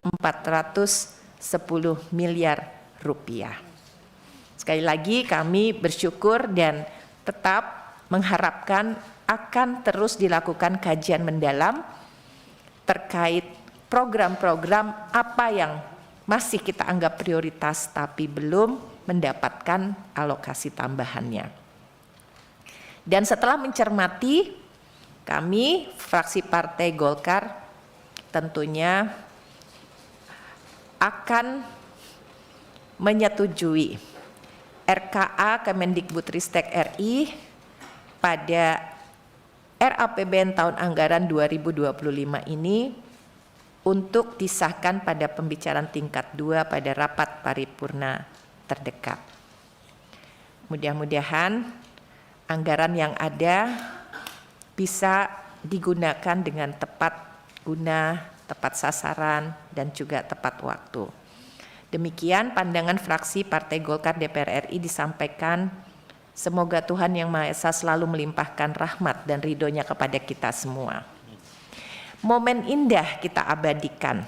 S7: miliar rupiah. Sekali lagi kami bersyukur dan tetap mengharapkan akan terus dilakukan kajian mendalam terkait program-program apa yang masih kita anggap prioritas tapi belum mendapatkan alokasi tambahannya. Dan setelah mencermati, kami fraksi Partai Golkar tentunya akan menyetujui RKA Kemendikbudristek RI pada RAPBN tahun anggaran 2025 ini untuk disahkan pada pembicaraan tingkat 2 pada rapat paripurna terdekat. Mudah-mudahan anggaran yang ada bisa digunakan dengan tepat guna, tepat sasaran, dan juga tepat waktu. Demikian pandangan fraksi Partai Golkar DPR RI disampaikan. Semoga Tuhan Yang Maha Esa selalu melimpahkan rahmat dan ridhonya kepada kita semua. Momen indah kita abadikan,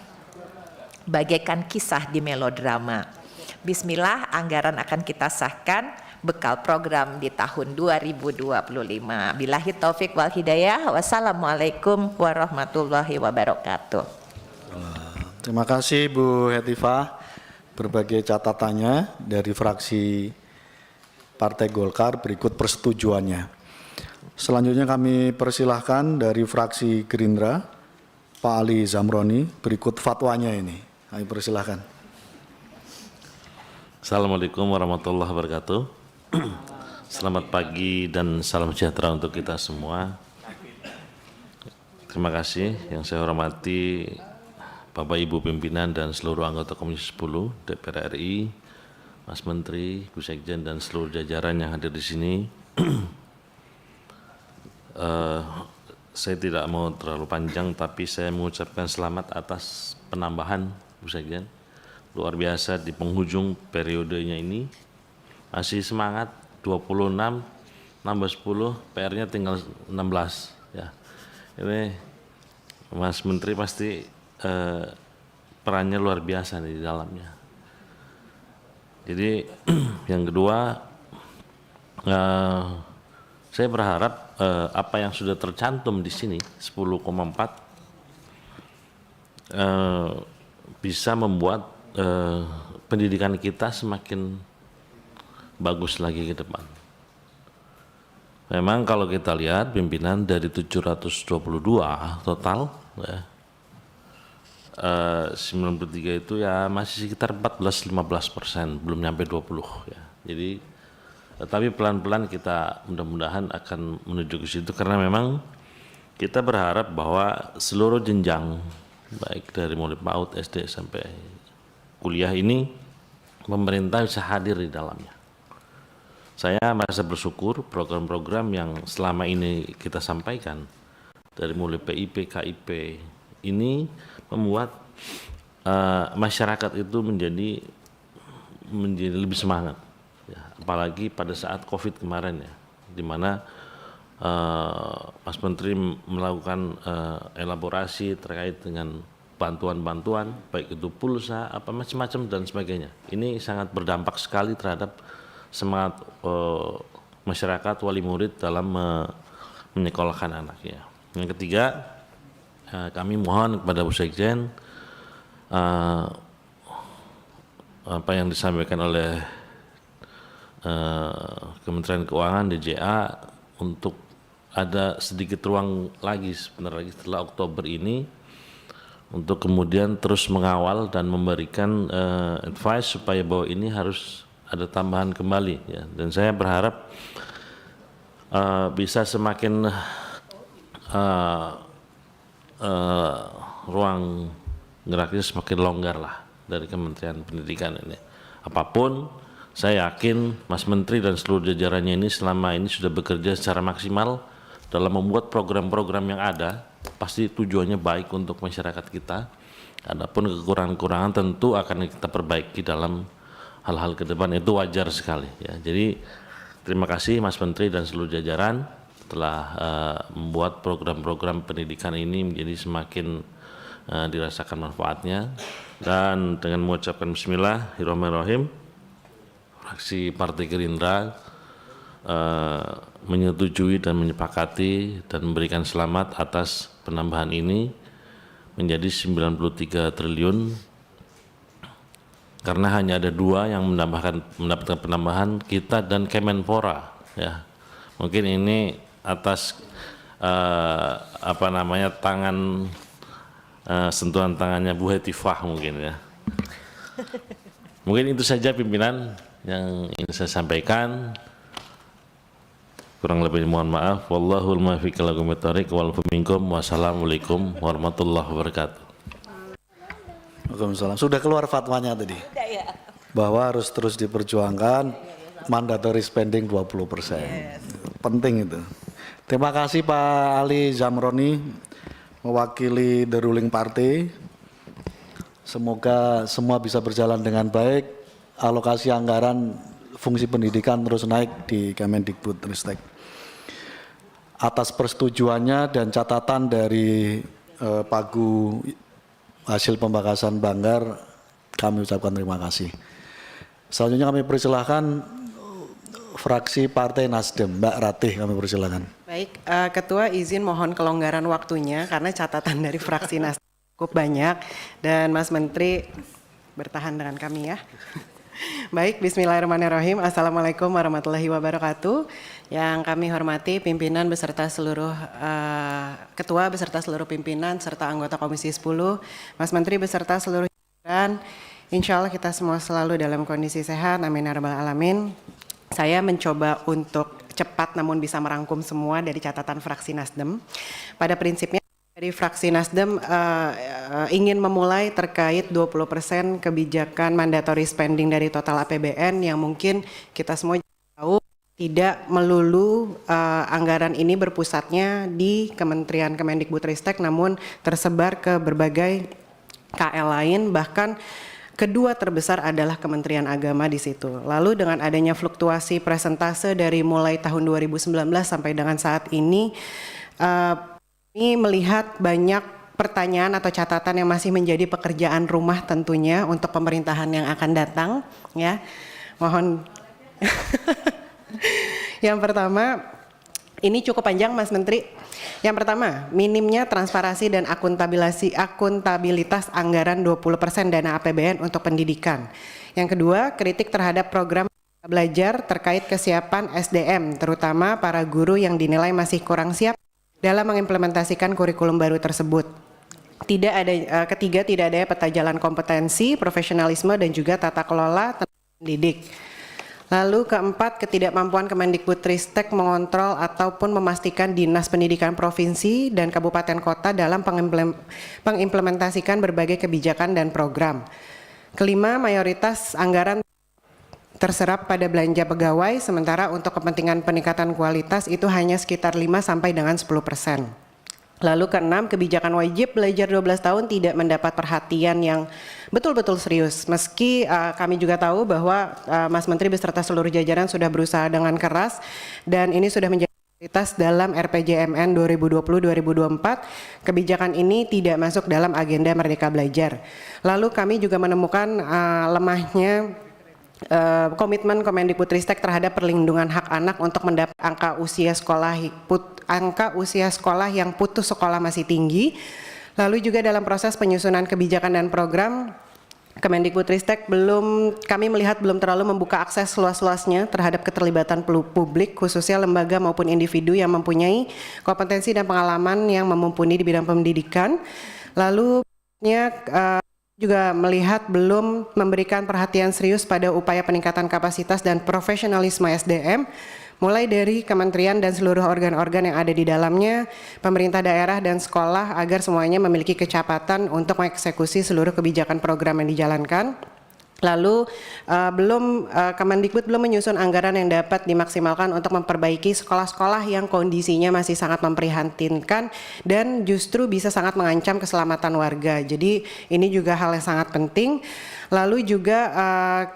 S7: bagaikan kisah di melodrama. Bismillah, anggaran akan kita sahkan, bekal program di tahun 2025. Billahi taufik wal hidayah. Wassalamualaikum warahmatullahi wabarakatuh.
S1: Terima kasih Bu Hetifah. Berbagai catatannya dari fraksi Partai Golkar, berikut persetujuannya. Selanjutnya kami persilahkan dari fraksi Gerindra, Pak Ali Zamroni, berikut fatwanya ini. Kami persilahkan.
S8: Assalamualaikum warahmatullahi wabarakatuh. Selamat pagi dan salam sejahtera untuk kita semua. Terima kasih yang saya hormati Bapak Ibu pimpinan dan seluruh anggota Komisi 10 DPR RI, Mas Menteri, Bu Sekjen dan seluruh jajaran yang hadir di sini. Saya tidak mau terlalu panjang, tapi saya mengucapkan selamat atas penambahan Bu Sekjen. Luar biasa di penghujung periodenya ini. Masih semangat, 26, nambah 10, PR-nya tinggal 16. Ya. Ini Mas Menteri pasti perannya luar biasa nih di dalamnya. Jadi yang kedua, saya berharap apa yang sudah tercantum di sini 10,4 bisa membuat pendidikan kita semakin bagus lagi ke depan. Memang kalau kita lihat pimpinan dari 722 total, ya, 93 itu ya masih sekitar 14-15%, belum nyampe 20 ya. Jadi tapi pelan-pelan kita mudah-mudahan akan menuju ke situ, karena memang kita berharap bahwa seluruh jenjang baik dari mulai PAUD, SD sampai kuliah ini pemerintah bisa hadir di dalamnya. Saya merasa bersyukur program-program yang selama ini kita sampaikan dari mulai PIP, KIP ini membuat masyarakat itu menjadi lebih semangat. Ya, apalagi pada saat COVID kemarin ya, di mana Mas Menteri melakukan elaborasi terkait dengan bantuan-bantuan, baik itu pulsa, apa macam-macam dan sebagainya. Ini sangat berdampak sekali terhadap semangat masyarakat wali murid dalam menyekolahkan anaknya. Yang ketiga, kami mohon kepada Bu Sekjen apa yang disampaikan oleh Kementerian Keuangan DJA untuk ada sedikit ruang lagi sebentar lagi setelah Oktober ini untuk kemudian terus mengawal dan memberikan advice supaya bahwa ini harus ada tambahan kembali ya. Dan saya berharap bisa semakin ruang geraknya semakin longgar lah dari Kementerian Pendidikan ini. Apapun, saya yakin Mas Menteri dan seluruh jajarannya ini selama ini sudah bekerja secara maksimal dalam membuat program-program yang ada, pasti tujuannya baik untuk masyarakat kita. Adapun kekurangan-kekurangan tentu akan kita perbaiki dalam hal-hal ke depan, itu wajar sekali ya. Jadi terima kasih Mas Menteri dan seluruh jajaran telah membuat program-program pendidikan ini menjadi semakin dirasakan manfaatnya. Dan dengan mengucapkan bismillahirrahmanirrahim, fraksi Partai Gerindra menyetujui dan menyepakati dan memberikan selamat atas penambahan ini menjadi 93 triliun, karena hanya ada dua yang mendapatkan penambahan, kita dan Kemenpora ya. Mungkin ini atas tangan sentuhan tangannya Bu Hetifah mungkin ya. Mungkin itu saja pimpinan yang ingin saya sampaikan. Kurang lebih mohon maaf. Wallahul muwaffiq ila aqwamit thoriq wal minkum. Wassalamualaikum warahmatullahi wabarakatuh.
S1: Waalaikumsalam. Sudah keluar fatwanya tadi. Bahwa harus terus diperjuangkan mandatory spending 20%. Penting itu. Terima kasih Pak Ali Zamroni mewakili the ruling party. Semoga semua bisa berjalan dengan baik. Alokasi anggaran fungsi pendidikan terus naik di Kemendikbudristek. Atas persetujuannya dan catatan dari Pagu hasil pembahasan Banggar, kami ucapkan terima kasih. Selanjutnya kami persilahkan fraksi Partai Nasdem, Mbak Ratih, kami persilahkan.
S9: Baik, Ketua izin mohon kelonggaran waktunya karena catatan dari fraksi Nasdem cukup banyak dan Mas Menteri bertahan dengan kami ya. Baik, bismillahirrahmanirrahim. Assalamualaikum warahmatullahi wabarakatuh. Yang kami hormati pimpinan beserta seluruh ketua beserta seluruh pimpinan serta anggota Komisi 10, Mas Menteri beserta seluruh jajaran. Insya Allah kita semua selalu dalam kondisi sehat. Amin ya rabbal alamin. Saya mencoba untuk cepat namun bisa merangkum semua dari catatan fraksi Nasdem. Pada prinsipnya dari fraksi Nasdem ingin memulai terkait 20% kebijakan mandatory spending dari total APBN yang mungkin kita semua tahu tidak melulu anggaran ini berpusatnya di Kementerian Kemendikbudristek namun tersebar ke berbagai KL lain, bahkan kedua terbesar adalah Kementerian Agama di situ. Lalu dengan adanya fluktuasi persentase dari mulai tahun 2019 sampai dengan saat ini melihat banyak pertanyaan atau catatan yang masih menjadi pekerjaan rumah tentunya untuk pemerintahan yang akan datang ya. Mohon yang pertama, ini cukup panjang Mas Menteri. Yang pertama, minimnya transparansi dan akuntabilitas anggaran 20% dana APBN untuk pendidikan. Yang kedua, kritik terhadap program belajar terkait kesiapan SDM, terutama para guru yang dinilai masih kurang siap dalam mengimplementasikan kurikulum baru tersebut. Ketiga, tidak ada peta jalan kompetensi, profesionalisme, dan juga tata kelola pendidik. Lalu keempat, ketidakmampuan Kemendikbudristek mengontrol ataupun memastikan Dinas Pendidikan Provinsi dan Kabupaten Kota dalam pengimplementasikan berbagai kebijakan dan program. Kelima, mayoritas anggaran terserap pada belanja pegawai, sementara untuk kepentingan peningkatan kualitas itu hanya sekitar 5 sampai dengan 10%. Lalu keenam, kebijakan wajib belajar 12 tahun tidak mendapat perhatian yang betul-betul serius. Meski kami juga tahu bahwa Mas Menteri beserta seluruh jajaran sudah berusaha dengan keras dan ini sudah menjadi prioritas dalam RPJMN 2020-2024, kebijakan ini tidak masuk dalam agenda Merdeka Belajar. Lalu kami juga menemukan lemahnya komitmen Kemendikbudristek terhadap perlindungan hak anak untuk mendapat angka usia sekolah yang putus sekolah masih tinggi. Lalu juga dalam proses penyusunan kebijakan dan program Kemendikbudristek kami melihat belum terlalu membuka akses luas-luasnya terhadap keterlibatan publik khususnya lembaga maupun individu yang mempunyai kompetensi dan pengalaman yang mumpuni di bidang pendidikan. Lalu juga melihat belum memberikan perhatian serius pada upaya peningkatan kapasitas dan profesionalisme SDM, mulai dari kementerian dan seluruh organ-organ yang ada di dalamnya, pemerintah daerah dan sekolah agar semuanya memiliki kecepatan untuk mengeksekusi seluruh kebijakan program yang dijalankan. Lalu Kemendikbud belum menyusun anggaran yang dapat dimaksimalkan untuk memperbaiki sekolah-sekolah yang kondisinya masih sangat memprihatinkan dan justru bisa sangat mengancam keselamatan warga. Jadi ini juga hal yang sangat penting. Lalu juga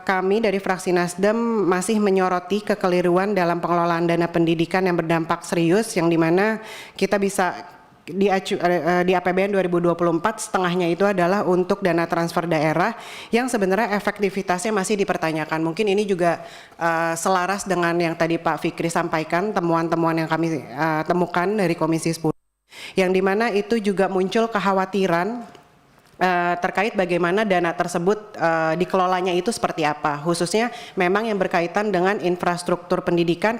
S9: kami dari fraksi Nasdem masih menyoroti kekeliruan dalam pengelolaan dana pendidikan yang berdampak serius, yang dimana kita bisa di APBN 2024 setengahnya itu adalah untuk dana transfer daerah yang sebenarnya efektivitasnya masih dipertanyakan. Mungkin ini juga selaras dengan yang tadi Pak Fikri sampaikan, temuan-temuan yang kami temukan dari Komisi 10, yang dimana itu juga muncul kekhawatiran terkait bagaimana dana tersebut dikelolanya itu seperti apa, khususnya memang yang berkaitan dengan infrastruktur pendidikan,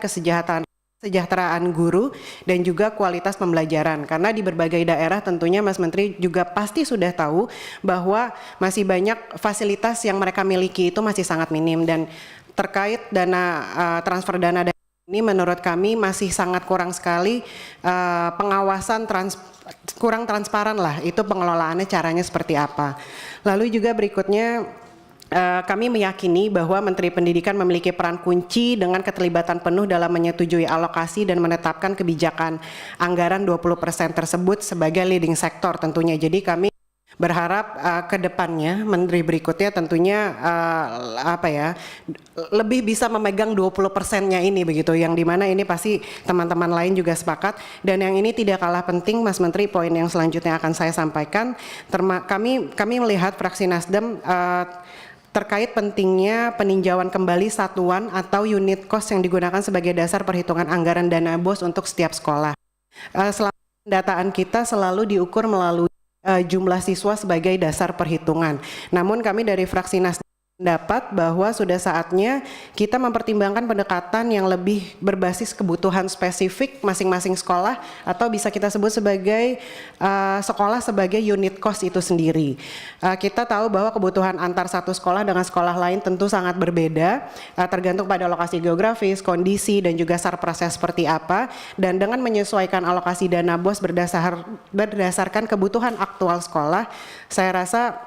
S9: kesejahteraan guru dan juga kualitas pembelajaran, karena di berbagai daerah tentunya Mas Menteri juga pasti sudah tahu bahwa masih banyak fasilitas yang mereka miliki itu masih sangat minim, dan terkait dana transfer dana ini menurut kami masih sangat kurang sekali pengawasan kurang transparan lah, itu pengelolaannya caranya seperti apa. Lalu juga berikutnya kami meyakini bahwa Menteri Pendidikan memiliki peran kunci dengan keterlibatan penuh dalam menyetujui alokasi dan menetapkan kebijakan anggaran 20% tersebut sebagai leading sektor tentunya. Jadi kami berharap ke depannya menteri berikutnya tentunya lebih bisa memegang 20%-nya ini begitu, yang dimana ini pasti teman-teman lain juga sepakat. Dan yang ini tidak kalah penting Mas Menteri, poin yang selanjutnya akan saya sampaikan, kami melihat fraksi Nasdem terkait pentingnya peninjauan kembali satuan atau unit cost yang digunakan sebagai dasar perhitungan anggaran dana BOS untuk setiap sekolah. Selama pendataan kita selalu diukur melalui jumlah siswa sebagai dasar perhitungan. Namun kami dari fraksi Nasdem pendapat bahwa sudah saatnya kita mempertimbangkan pendekatan yang lebih berbasis kebutuhan spesifik masing-masing sekolah, atau bisa kita sebut sebagai sekolah sebagai unit cost itu sendiri. Kita tahu bahwa kebutuhan antar satu sekolah dengan sekolah lain tentu sangat berbeda, tergantung pada lokasi geografis, kondisi, dan juga sarprasnya seperti apa. Dan dengan menyesuaikan alokasi dana BOS berdasarkan kebutuhan aktual sekolah, saya rasa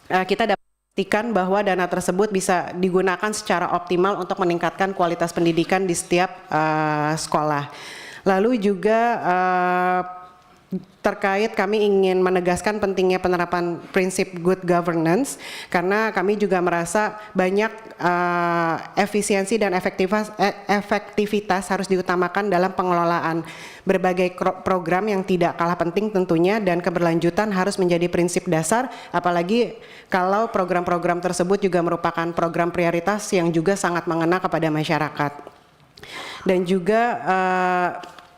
S9: kita dapat pastikan bahwa dana tersebut bisa digunakan secara optimal untuk meningkatkan kualitas pendidikan di setiap sekolah. Lalu juga terkait kami ingin menegaskan pentingnya penerapan prinsip good governance, karena kami juga merasa banyak efisiensi dan efektivitas harus diutamakan dalam pengelolaan berbagai program yang tidak kalah penting tentunya, dan keberlanjutan harus menjadi prinsip dasar, apalagi kalau program-program tersebut juga merupakan program prioritas yang juga sangat mengena kepada masyarakat. Dan juga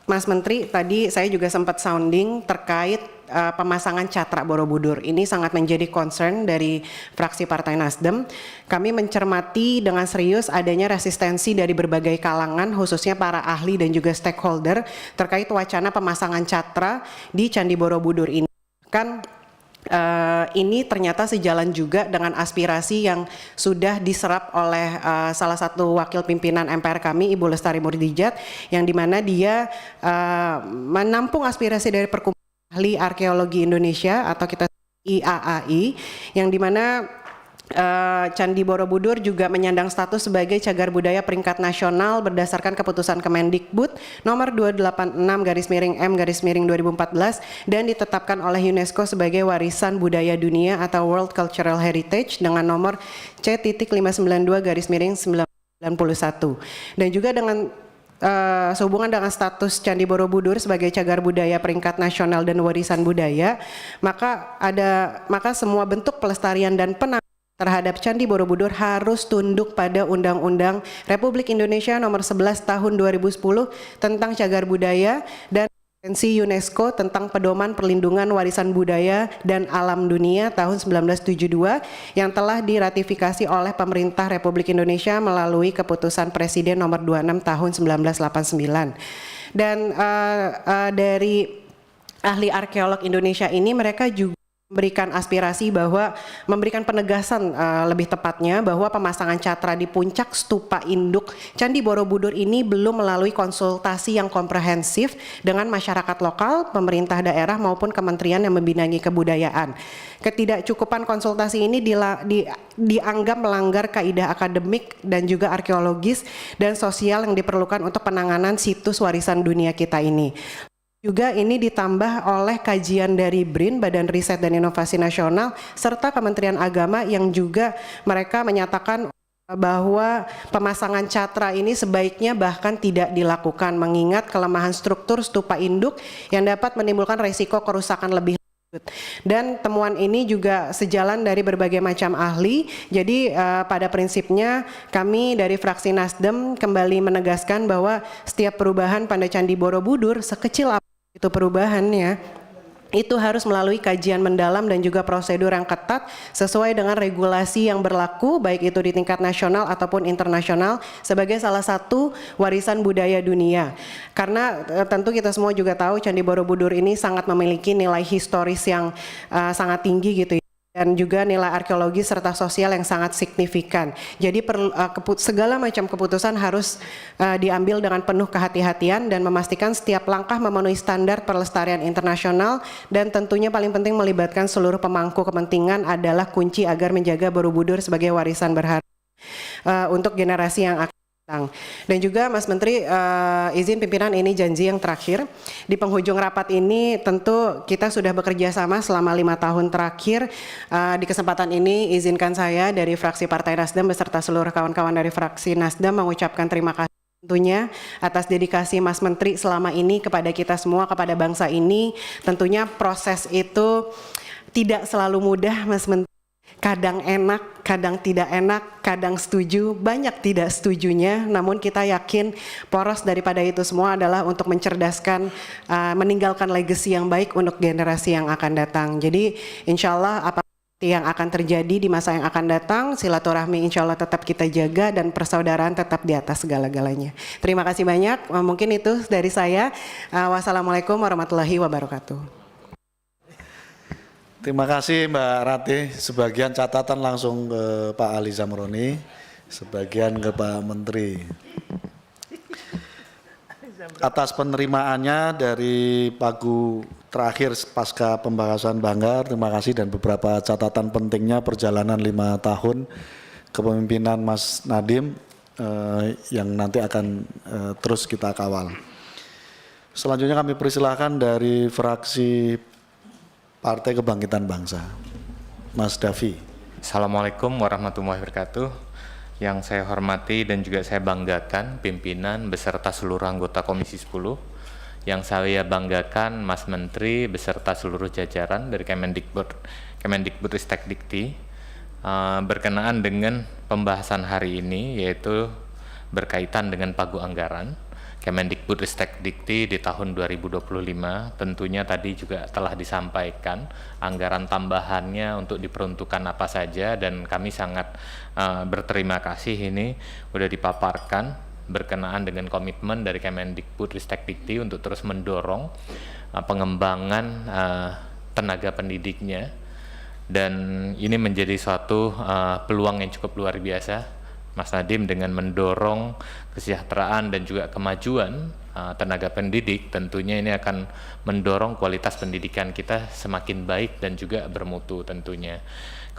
S9: Mas Menteri, tadi saya juga sempat sounding terkait pemasangan catra Borobudur. Ini sangat menjadi concern dari fraksi Partai Nasdem. Kami mencermati dengan serius adanya resistensi dari berbagai kalangan, khususnya para ahli dan juga stakeholder terkait wacana pemasangan catra di Candi Borobudur ini. Ini ternyata sejalan juga dengan aspirasi yang sudah diserap oleh salah satu wakil pimpinan MPR kami, Ibu Lestari Murdijat, yang dimana dia menampung aspirasi dari Perkumpulan Ahli Arkeologi Indonesia atau kita IAAI, yang dimana Candi Borobudur juga menyandang status sebagai cagar budaya peringkat nasional berdasarkan keputusan Kemendikbud nomor 286/M/2014 dan ditetapkan oleh UNESCO sebagai warisan budaya dunia atau World Cultural Heritage dengan nomor C.592/1991. Dan juga dengan sehubungan dengan status Candi Borobudur sebagai cagar budaya peringkat nasional dan warisan budaya, maka semua bentuk pelestarian dan penanganan terhadap Candi Borobudur harus tunduk pada Undang-Undang Republik Indonesia Nomor 11 Tahun 2010 tentang Cagar Budaya dan Konvensi UNESCO tentang Pedoman Perlindungan Warisan Budaya dan Alam Dunia tahun 1972 yang telah diratifikasi oleh Pemerintah Republik Indonesia melalui Keputusan Presiden Nomor 26 Tahun 1989. Dan dari ahli arkeolog Indonesia ini, mereka juga memberikan aspirasi bahwa memberikan penegasan lebih tepatnya bahwa pemasangan catra di puncak stupa induk Candi Borobudur ini belum melalui konsultasi yang komprehensif dengan masyarakat lokal, pemerintah daerah maupun kementerian yang membinangi kebudayaan. Ketidakcukupan konsultasi ini dianggap melanggar kaidah akademik dan juga arkeologis dan sosial yang diperlukan untuk penanganan situs warisan dunia kita ini. Juga ini ditambah oleh kajian dari BRIN, Badan Riset dan Inovasi Nasional, serta Kementerian Agama yang juga mereka menyatakan bahwa pemasangan catra ini sebaiknya bahkan tidak dilakukan mengingat kelemahan struktur stupa induk yang dapat menimbulkan resiko kerusakan lebih lanjut. Dan temuan ini juga sejalan dari berbagai macam ahli. Jadi pada prinsipnya kami dari fraksi Nasdem kembali menegaskan bahwa setiap perubahan pada Candi Borobudur sekecil itu perubahannya itu harus melalui kajian mendalam dan juga prosedur yang ketat sesuai dengan regulasi yang berlaku baik itu di tingkat nasional ataupun internasional sebagai salah satu warisan budaya dunia. Karena tentu kita semua juga tahu Candi Borobudur ini sangat memiliki nilai historis yang sangat tinggi gitu ya. dan juga nilai arkeologi serta sosial yang sangat signifikan. Jadi segala macam keputusan harus diambil dengan penuh kehati-hatian dan memastikan setiap langkah memenuhi standar pelestarian internasional, dan tentunya paling penting melibatkan seluruh pemangku kepentingan adalah kunci agar menjaga Borobudur sebagai warisan berharga untuk generasi yang akan datang. Dan juga Mas Menteri, izin pimpinan, ini janji yang terakhir. Di penghujung rapat ini tentu kita sudah bekerja sama selama 5 tahun terakhir. Di kesempatan ini izinkan saya dari fraksi Partai Nasdem beserta seluruh kawan-kawan dari fraksi Nasdem mengucapkan terima kasih tentunya atas dedikasi Mas Menteri selama ini kepada kita semua, kepada bangsa ini. Tentunya proses itu tidak selalu mudah, Mas Menteri. Kadang enak, kadang tidak enak, kadang setuju, banyak tidak setujunya. Namun kita yakin poros daripada itu semua adalah untuk mencerdaskan, meninggalkan legacy yang baik untuk generasi yang akan datang. Jadi insya Allah apa yang akan terjadi di masa yang akan datang, silaturahmi insya Allah tetap kita jaga dan persaudaraan tetap di atas segala-galanya. Terima kasih banyak, mungkin itu dari saya. Wassalamualaikum warahmatullahi wabarakatuh.
S1: Terima kasih Mbak Rati. Sebagian catatan langsung ke Pak Ali Zamroni, sebagian ke Pak Menteri. Atas penerimaannya dari pagu terakhir pasca pembahasan Banggar, terima kasih, dan beberapa catatan pentingnya perjalanan 5 tahun kepemimpinan Mas Nadiem yang nanti akan terus kita kawal. Selanjutnya kami persilahkan dari fraksi Partai Kebangkitan Bangsa, Mas Davi.
S3: Assalamualaikum warahmatullahi wabarakatuh. Yang saya hormati dan juga saya banggakan pimpinan beserta seluruh anggota Komisi 10. Yang saya banggakan Mas Menteri beserta seluruh jajaran dari Kemendikbudristek Dikti berkenaan dengan pembahasan hari ini, yaitu berkaitan dengan pagu anggaran Kemendikbudristek Dikti di tahun 2025. Tentunya tadi juga telah disampaikan anggaran tambahannya untuk diperuntukkan apa saja, dan kami sangat berterima kasih ini sudah dipaparkan berkenaan dengan komitmen dari Kemendikbudristek Dikti untuk terus mendorong pengembangan tenaga pendidiknya, dan ini menjadi suatu peluang yang cukup luar biasa Mas Nadiem dengan mendorong kesejahteraan dan juga kemajuan tenaga pendidik. Tentunya ini akan mendorong kualitas pendidikan kita semakin baik dan juga bermutu tentunya.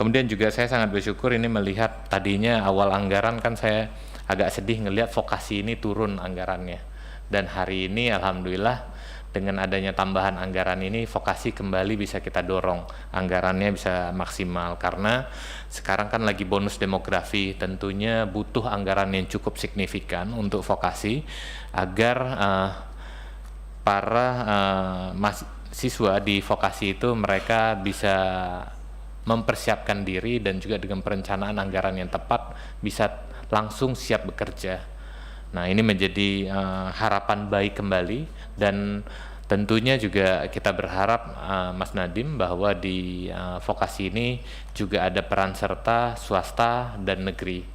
S3: Kemudian juga saya sangat bersyukur ini melihat tadinya awal anggaran kan saya agak sedih ngelihat vokasi ini turun anggarannya, dan hari ini alhamdulillah dengan adanya tambahan anggaran ini vokasi kembali bisa kita dorong, anggarannya bisa maksimal, karena sekarang kan lagi bonus demografi, tentunya butuh anggaran yang cukup signifikan untuk vokasi agar para mahasiswa di vokasi itu mereka bisa mempersiapkan diri dan juga dengan perencanaan anggaran yang tepat bisa langsung siap bekerja. Nah, ini menjadi harapan baik kembali, dan tentunya juga kita berharap Mas Nadiem bahwa di vokasi ini juga ada peran serta swasta dan negeri.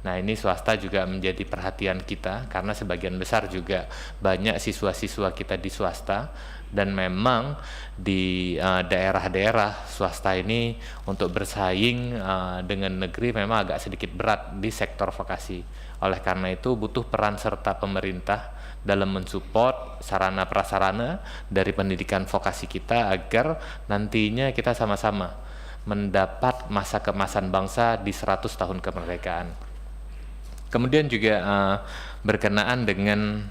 S3: Nah, ini swasta juga menjadi perhatian kita karena sebagian besar juga banyak siswa-siswa kita di swasta, dan memang di daerah-daerah swasta ini untuk bersaing dengan negeri memang agak sedikit berat di sektor vokasi. Oleh karena itu butuh peran serta pemerintah dalam mensupport sarana prasarana dari pendidikan vokasi kita agar nantinya kita sama-sama mendapat masa keemasan bangsa di 100 tahun kemerdekaan. Kemudian juga berkenaan dengan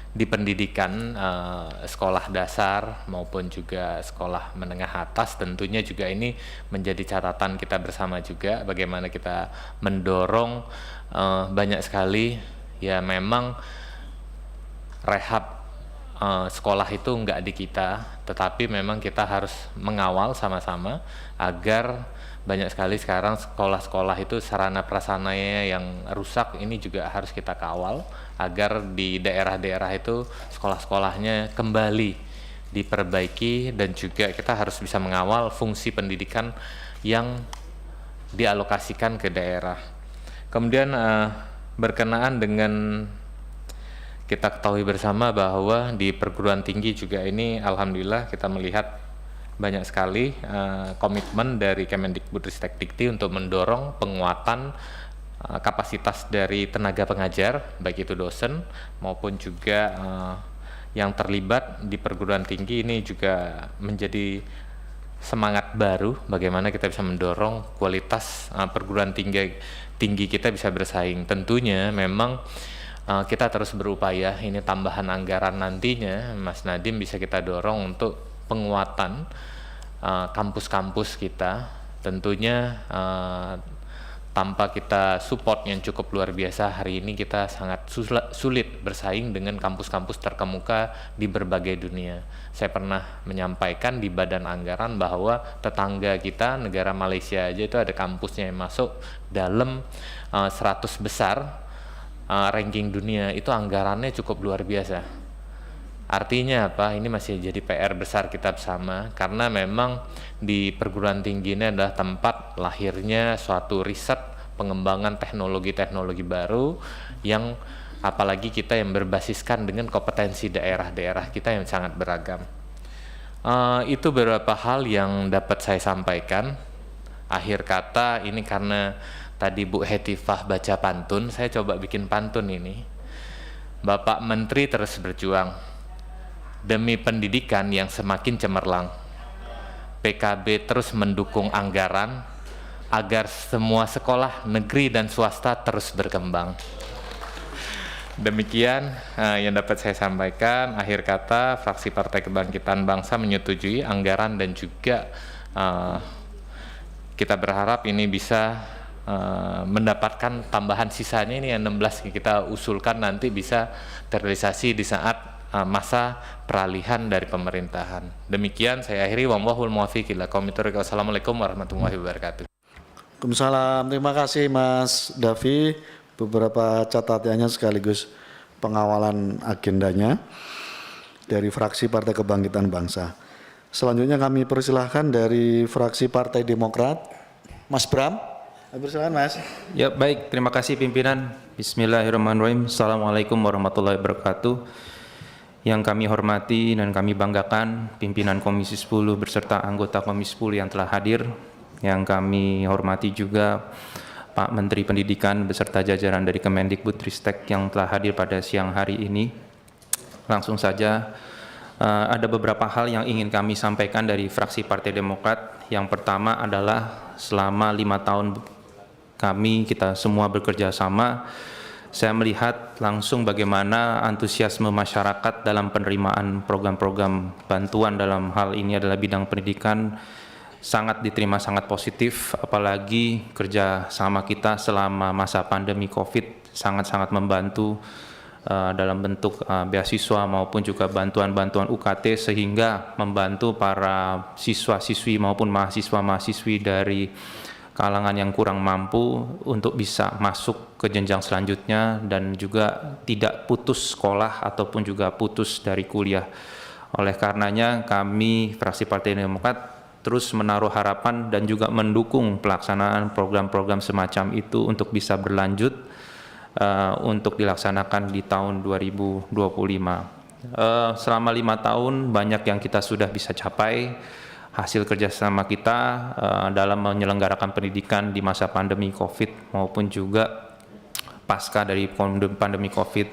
S3: di pendidikan sekolah dasar maupun juga sekolah menengah atas, tentunya juga ini menjadi catatan kita bersama juga bagaimana kita mendorong banyak sekali ya memang rehab sekolah itu enggak di kita, tetapi memang kita harus mengawal sama-sama agar banyak sekali sekarang sekolah-sekolah itu sarana prasarananya yang rusak, ini juga harus kita kawal agar di daerah-daerah itu sekolah-sekolahnya kembali diperbaiki, dan juga kita harus bisa mengawal fungsi pendidikan yang dialokasikan ke daerah. Kemudian berkenaan dengan kita ketahui bersama bahwa di perguruan tinggi juga ini alhamdulillah kita melihat banyak sekali komitmen dari Kemendikbudristek Dikti untuk mendorong penguatan kapasitas dari tenaga pengajar, baik itu dosen maupun juga yang terlibat di perguruan tinggi. Ini juga menjadi semangat baru bagaimana kita bisa mendorong kualitas perguruan tinggi kita bisa bersaing. Tentunya memang kita terus berupaya, ini tambahan anggaran nantinya Mas Nadiem bisa kita dorong untuk penguatan kampus-kampus kita. Tentunya tanpa kita support yang cukup luar biasa, hari ini kita sangat sulit bersaing dengan kampus-kampus terkemuka di berbagai dunia. Saya pernah menyampaikan di badan anggaran bahwa tetangga kita, negara Malaysia aja itu ada kampusnya yang masuk dalam 100 besar ranking dunia, itu anggarannya cukup luar biasa. Artinya apa? Ini masih jadi PR besar kita bersama, karena memang di perguruan tinggi ini adalah tempat lahirnya suatu riset pengembangan teknologi-teknologi baru yang apalagi kita yang berbasiskan dengan kompetensi daerah-daerah kita yang sangat beragam. Itu beberapa hal yang dapat saya sampaikan. Akhir kata ini karena tadi Bu Hetifah baca pantun, saya coba bikin pantun ini. Bapak Menteri terus berjuang demi pendidikan yang semakin cemerlang. PKB terus mendukung anggaran agar semua sekolah negeri dan swasta terus berkembang. Demikian yang dapat saya sampaikan. Akhir kata, fraksi Partai Kebangkitan Bangsa menyetujui anggaran dan juga kita berharap ini bisa mendapatkan tambahan sisanya, ini yang 16 yang kita usulkan nanti bisa terrealisasi di saat masa peralihan dari pemerintahan. Demikian saya akhiri, wallahul muwaffiq ila aqwamit thoriq. Wassalamualaikum warahmatullahi wabarakatuh.
S1: Waalaikumsalam. Terima kasih Mas Davi, beberapa catatannya sekaligus pengawalan agendanya dari fraksi Partai Kebangkitan Bangsa. Selanjutnya kami persilahkan dari fraksi Partai Demokrat, Mas Bram. Persilakan Mas.
S10: Ya baik, terima kasih pimpinan. Bismillahirrahmanirrahim. Assalamualaikum warahmatullahi wabarakatuh. Yang kami hormati dan kami banggakan pimpinan Komisi 10 beserta anggota Komisi 10 yang telah hadir. Yang kami hormati juga Pak Menteri Pendidikan beserta jajaran dari Kemendikbudristek yang telah hadir pada siang hari ini. Langsung saja, ada beberapa hal yang ingin kami sampaikan dari fraksi Partai Demokrat. Yang pertama adalah selama 5 tahun kita semua bekerja sama, saya melihat langsung bagaimana antusiasme masyarakat dalam penerimaan program-program bantuan dalam hal ini adalah bidang pendidikan sangat diterima sangat positif, apalagi kerja sama kita selama masa pandemi COVID sangat-sangat membantu dalam bentuk beasiswa maupun juga bantuan-bantuan UKT, sehingga membantu para siswa-siswi maupun mahasiswa-mahasiswi dari kalangan yang kurang mampu untuk bisa masuk ke jenjang selanjutnya dan juga tidak putus sekolah ataupun juga putus dari kuliah. Oleh karenanya kami fraksi Partai Demokrat terus menaruh harapan dan juga mendukung pelaksanaan program-program semacam itu untuk bisa berlanjut untuk dilaksanakan di tahun 2025. Selama 5 tahun banyak yang kita sudah bisa capai. Hasil kerjasama kita dalam menyelenggarakan pendidikan di masa pandemi COVID maupun juga pasca dari pandemi COVID.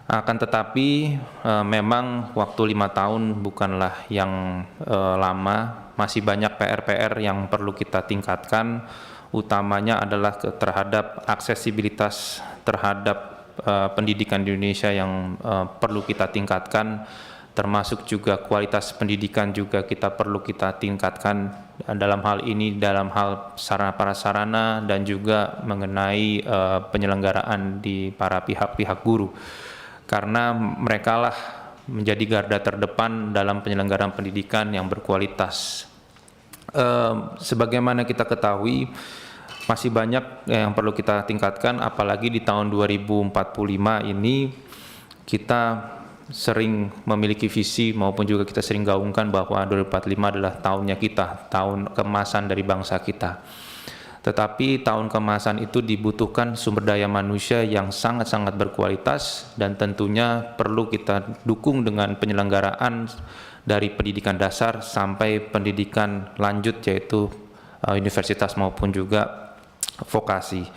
S10: Akan tetapi memang waktu 5 tahun bukanlah yang lama, masih banyak PR-PR yang perlu kita tingkatkan, utamanya adalah terhadap aksesibilitas terhadap pendidikan di Indonesia yang perlu kita tingkatkan, termasuk juga kualitas pendidikan juga perlu kita tingkatkan dalam hal ini, dalam hal sarana prasarana dan juga mengenai penyelenggaraan di para pihak-pihak guru, karena merekalah menjadi garda terdepan dalam penyelenggaraan pendidikan yang berkualitas. Sebagaimana kita ketahui masih banyak yang perlu kita tingkatkan, apalagi di tahun 2045 ini kita sering memiliki visi maupun juga kita sering gaungkan bahwa 2045 adalah tahunnya kita, tahun keemasan dari bangsa kita. Tetapi tahun keemasan itu dibutuhkan sumber daya manusia yang sangat-sangat berkualitas dan tentunya perlu kita dukung dengan penyelenggaraan dari pendidikan dasar sampai pendidikan lanjut yaitu universitas maupun juga vokasi,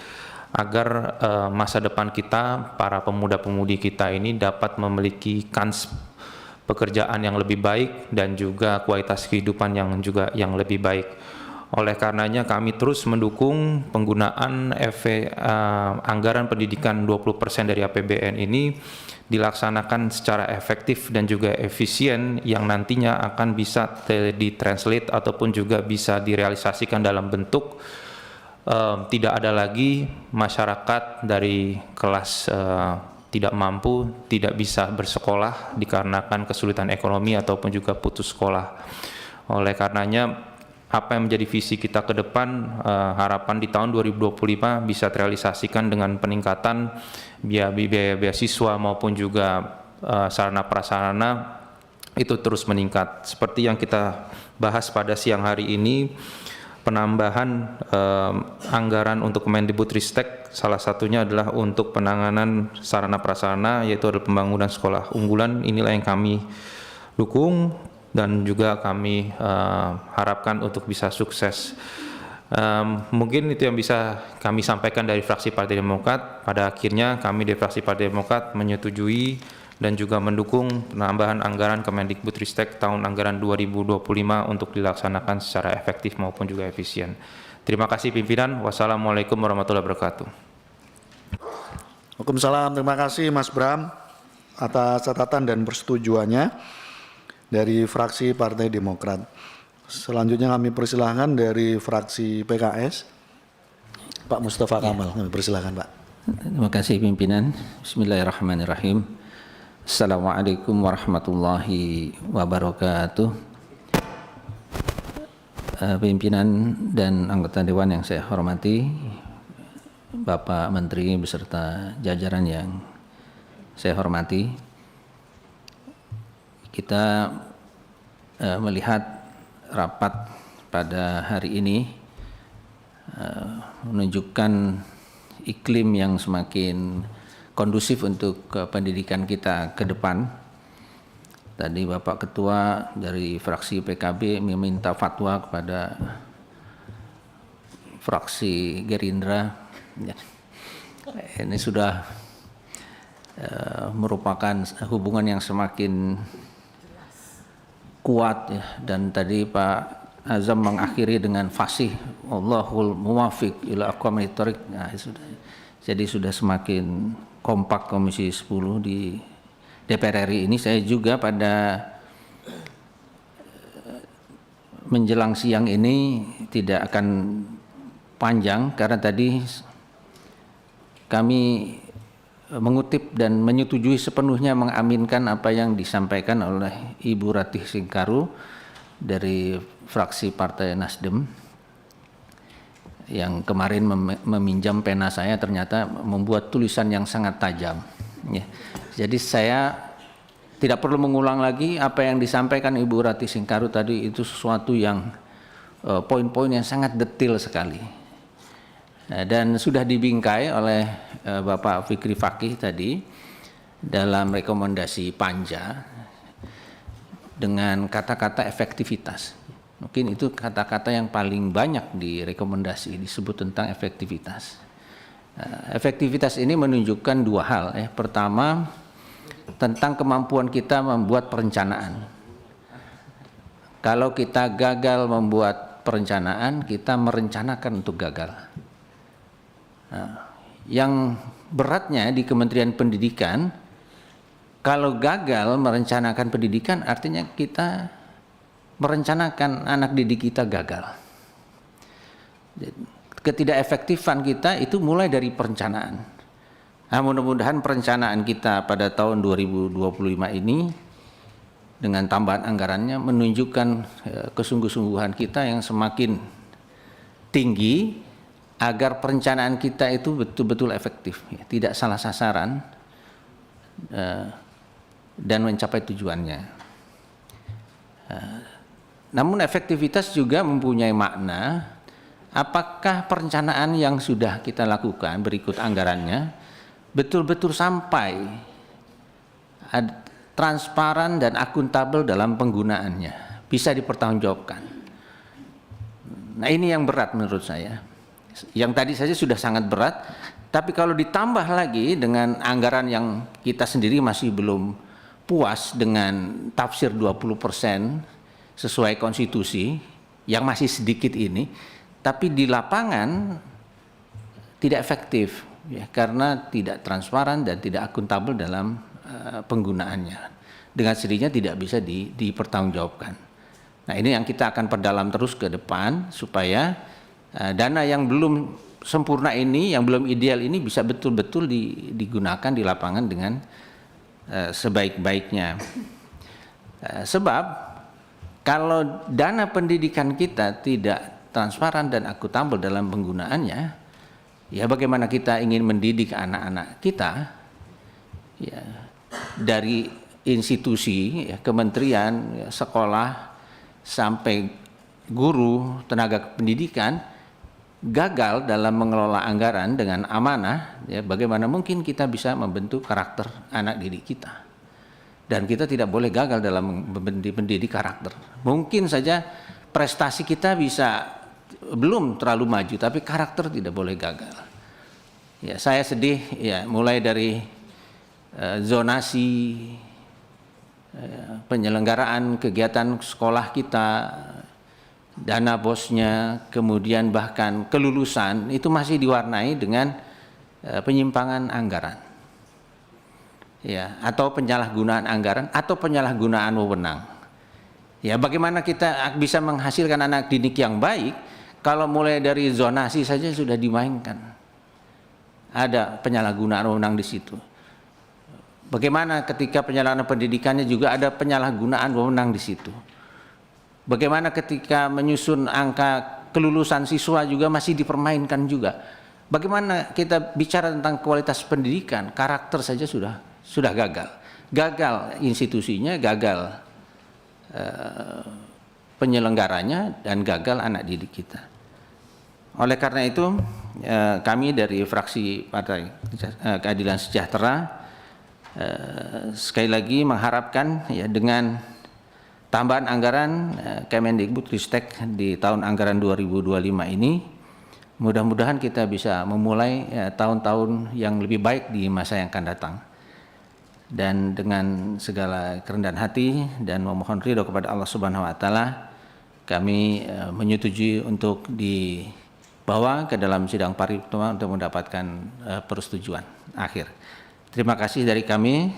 S10: agar masa depan kita, para pemuda-pemudi kita ini dapat memiliki kans pekerjaan yang lebih baik dan juga kualitas kehidupan yang lebih baik. Oleh karenanya kami terus mendukung penggunaan anggaran pendidikan 20% dari APBN ini dilaksanakan secara efektif dan juga efisien, yang nantinya akan bisa ditranslate ataupun juga bisa direalisasikan dalam bentuk tidak ada lagi masyarakat dari kelas tidak mampu, tidak bisa bersekolah dikarenakan kesulitan ekonomi ataupun juga putus sekolah. Oleh karenanya apa yang menjadi visi kita ke depan, harapan di tahun 2025 bisa terrealisasikan dengan peningkatan biaya beasiswa maupun juga sarana prasarana itu terus meningkat. Seperti yang kita bahas pada siang hari ini, penambahan anggaran untuk Kemendikbudristek salah satunya adalah untuk penanganan sarana prasarana, yaitu adalah pembangunan sekolah unggulan. Inilah yang kami dukung dan juga kami harapkan untuk bisa sukses. Mungkin itu yang bisa kami sampaikan dari fraksi Partai Demokrat. Pada akhirnya kami dari fraksi Partai Demokrat menyetujui dan juga mendukung penambahan anggaran Kemendikbudristek tahun anggaran 2025 untuk dilaksanakan secara efektif maupun juga efisien. Terima kasih pimpinan. Wassalamualaikum warahmatullahi wabarakatuh.
S1: Waalaikumsalam. Terima kasih Mas Bram atas catatan dan persetujuannya dari fraksi Partai Demokrat. Selanjutnya kami persilahkan dari fraksi PKS, Pak Mustafa Kamal. Kami persilahkan, Pak.
S11: Terima kasih pimpinan. Bismillahirrahmanirrahim. Assalamualaikum warahmatullahi wabarakatuh. Pimpinan dan anggota Dewan yang saya hormati, Bapak Menteri beserta jajaran yang saya hormati, kita melihat rapat pada hari ini menunjukkan iklim yang semakin kondusif untuk pendidikan kita ke depan. Tadi Bapak Ketua dari fraksi PKB meminta fatwa kepada fraksi Gerindra. Ini sudah merupakan hubungan yang semakin kuat ya. Dan tadi Pak Azam mengakhiri dengan fasih Allahul muwafiq ila aqwamit thoriq. Nah, jadi sudah semakin kompak Komisi 10 di DPR RI ini. Saya juga pada menjelang siang ini tidak akan panjang karena tadi kami mengutip dan menyetujui sepenuhnya mengaminkan apa yang disampaikan oleh Ibu Ratih Singkaru dari fraksi Partai Nasdem, yang kemarin meminjam pena saya, ternyata membuat tulisan yang sangat tajam ya. Jadi saya tidak perlu mengulang lagi apa yang disampaikan Ibu Ratih Singkaru tadi, itu sesuatu yang poin-poin yang sangat detail sekali. Dan sudah dibingkai oleh Bapak Fikri Fakih tadi dalam rekomendasi Panja dengan kata-kata efektivitas. Mungkin itu kata-kata yang paling banyak di rekomendasi disebut tentang efektivitas. Efektivitas ini menunjukkan dua hal. Pertama, tentang kemampuan kita membuat perencanaan. Kalau kita gagal membuat perencanaan, kita merencanakan untuk gagal. Yang beratnya di Kementerian Pendidikan, kalau gagal merencanakan pendidikan artinya kita merencanakan anak didik kita gagal. Ketidakefektifan kita itu mulai dari perencanaan. Nah, mudah-mudahan perencanaan kita pada tahun 2025 ini dengan tambahan anggarannya menunjukkan kesungguh-sungguhan kita yang semakin tinggi agar perencanaan kita itu betul-betul efektif, ya, tidak salah sasaran dan mencapai tujuannya. Namun efektivitas juga mempunyai makna, apakah perencanaan yang sudah kita lakukan berikut anggarannya betul-betul sampai transparan dan akuntabel dalam penggunaannya, bisa dipertanggungjawabkan. Nah, ini yang berat menurut saya. Yang tadi saja sudah sangat berat, tapi kalau ditambah lagi dengan anggaran yang kita sendiri masih belum puas dengan tafsir 20% sesuai konstitusi, yang masih sedikit ini, tapi di lapangan tidak efektif, ya, karena tidak transparan dan tidak akuntabel dalam penggunaannya. Dengan sendirinya tidak bisa dipertanggungjawabkan. Nah, ini yang kita akan perdalam terus ke depan supaya dana yang belum sempurna ini, yang belum ideal ini bisa betul-betul digunakan di lapangan dengan sebaik-baiknya. Sebab kalau dana pendidikan kita tidak transparan dan akuntabel dalam penggunaannya, ya bagaimana kita ingin mendidik anak-anak kita, ya, dari institusi, ya, kementerian, ya, sekolah, sampai guru, tenaga pendidikan gagal dalam mengelola anggaran dengan amanah, ya, bagaimana mungkin kita bisa membentuk karakter anak didik kita. Dan kita tidak boleh gagal dalam mendidik karakter. Mungkin saja prestasi kita bisa belum terlalu maju, tapi karakter tidak boleh gagal. Ya, saya sedih, ya, mulai dari zonasi, penyelenggaraan kegiatan sekolah kita, dana bosnya, kemudian bahkan kelulusan itu masih diwarnai dengan penyimpangan anggaran, ya, atau penyalahgunaan anggaran atau penyalahgunaan wewenang. Ya, bagaimana kita bisa menghasilkan anak didik yang baik kalau mulai dari zonasi saja sudah dimainkan, ada penyalahgunaan wewenang di situ. Bagaimana ketika penyalahgunaan pendidikannya juga ada penyalahgunaan wewenang di situ. Bagaimana ketika menyusun angka kelulusan siswa juga masih dipermainkan juga. Bagaimana kita bicara tentang kualitas pendidikan, karakter saja sudah gagal. Gagal institusinya, gagal penyelenggaranya, dan gagal anak didik kita. Oleh karena itu, kami dari fraksi Partai Keadilan Sejahtera sekali lagi mengharapkan, ya, dengan tambahan anggaran Kemendikbudristek di tahun anggaran 2025 ini, mudah-mudahan kita bisa memulai, ya, tahun-tahun yang lebih baik di masa yang akan datang. Dan dengan segala kerendahan hati dan memohon ridho kepada Allah Subhanahu wa taala, kami menyetujui untuk dibawa ke dalam sidang paripurna untuk mendapatkan persetujuan akhir. Terima kasih dari kami.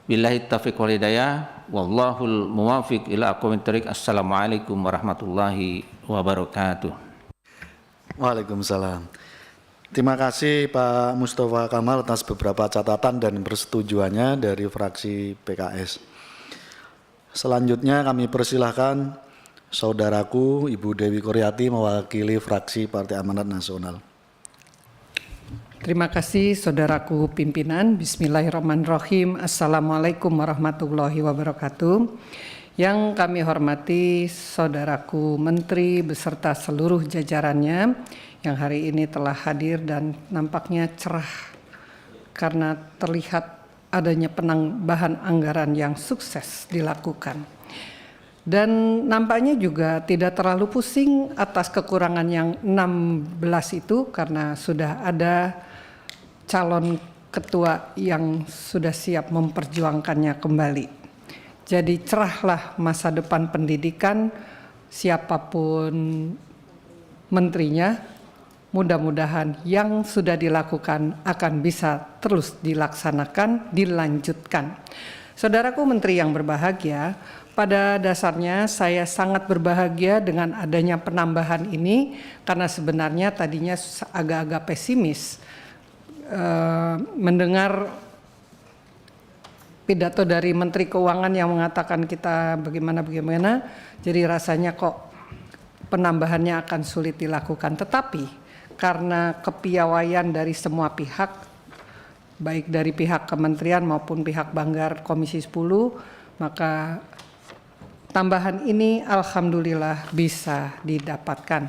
S11: Billahi taufiq wal hidayah. Wallahul muwafiq ila aqwamit thoriq. Assalamualaikum warahmatullahi wabarakatuh.
S1: Waalaikumsalam. Terima kasih Pak Mustafa Kamal atas beberapa catatan dan persetujuannya dari fraksi PKS. Selanjutnya kami persilahkan saudaraku Ibu Dewi Koryati mewakili fraksi Partai Amanat Nasional.
S12: Terima kasih saudaraku pimpinan. Bismillahirrahmanirrahim. Assalamualaikum warahmatullahi wabarakatuh. Yang kami hormati saudaraku Menteri beserta seluruh jajarannya yang hari ini telah hadir dan nampaknya cerah karena terlihat adanya penambahan anggaran yang sukses dilakukan. Dan nampaknya juga tidak terlalu pusing atas kekurangan yang 16 itu karena sudah ada calon ketua yang sudah siap memperjuangkannya kembali. Jadi cerahlah masa depan pendidikan, siapapun menterinya, mudah-mudahan yang sudah dilakukan akan bisa terus dilaksanakan, dilanjutkan. Saudaraku Menteri yang berbahagia, pada dasarnya saya sangat berbahagia dengan adanya penambahan ini karena sebenarnya tadinya agak-agak pesimis mendengar pidato dari Menteri Keuangan yang mengatakan kita bagaimana, jadi rasanya kok penambahannya akan sulit dilakukan. Tetapi karena kepiawaian dari semua pihak, baik dari pihak kementerian maupun pihak Banggar Komisi 10, maka tambahan ini alhamdulillah bisa didapatkan.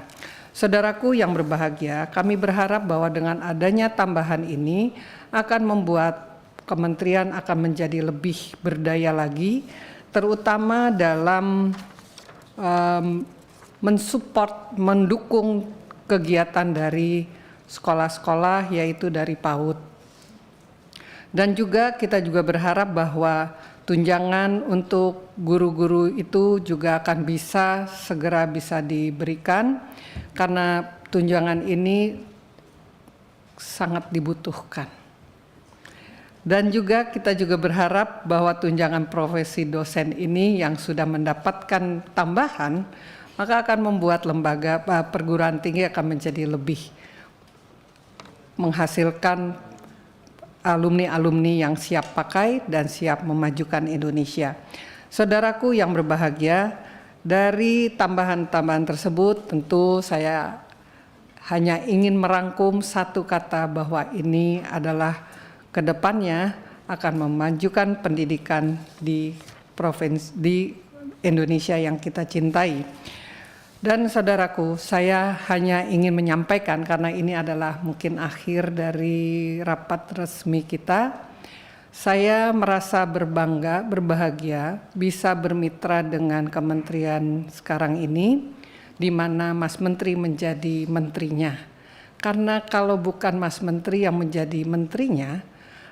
S12: Saudaraku yang berbahagia, kami berharap bahwa dengan adanya tambahan ini akan membuat kementerian akan menjadi lebih berdaya lagi, terutama dalam mensupport, mendukung kegiatan dari sekolah-sekolah, yaitu dari PAUD. Dan juga kita juga berharap bahwa tunjangan untuk guru-guru itu juga akan segera bisa diberikan, karena tunjangan ini sangat dibutuhkan. Dan juga kita juga berharap bahwa tunjangan profesi dosen ini yang sudah mendapatkan tambahan, maka akan membuat lembaga perguruan tinggi akan menjadi lebih menghasilkan alumni-alumni yang siap pakai dan siap memajukan Indonesia. Saudaraku yang berbahagia, dari tambahan-tambahan tersebut tentu saya hanya ingin merangkum satu kata, bahwa ini adalah kedepannya akan memajukan pendidikan di Indonesia yang kita cintai. Dan saudaraku, saya hanya ingin menyampaikan, karena ini adalah mungkin akhir dari rapat resmi kita, saya merasa berbangga, berbahagia bisa bermitra dengan kementerian sekarang ini, di mana Mas Menteri menjadi menterinya. Karena kalau bukan Mas Menteri yang menjadi menterinya,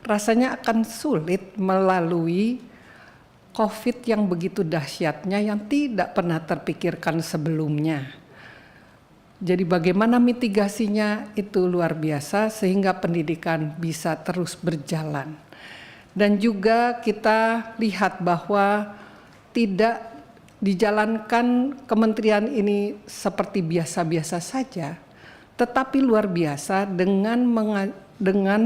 S12: rasanya akan sulit melalui COVID yang begitu dahsyatnya, yang tidak pernah terpikirkan sebelumnya. Jadi bagaimana mitigasinya itu luar biasa, sehingga pendidikan bisa terus berjalan. Dan juga kita lihat bahwa tidak dijalankan kementerian ini seperti biasa-biasa saja, tetapi luar biasa dengan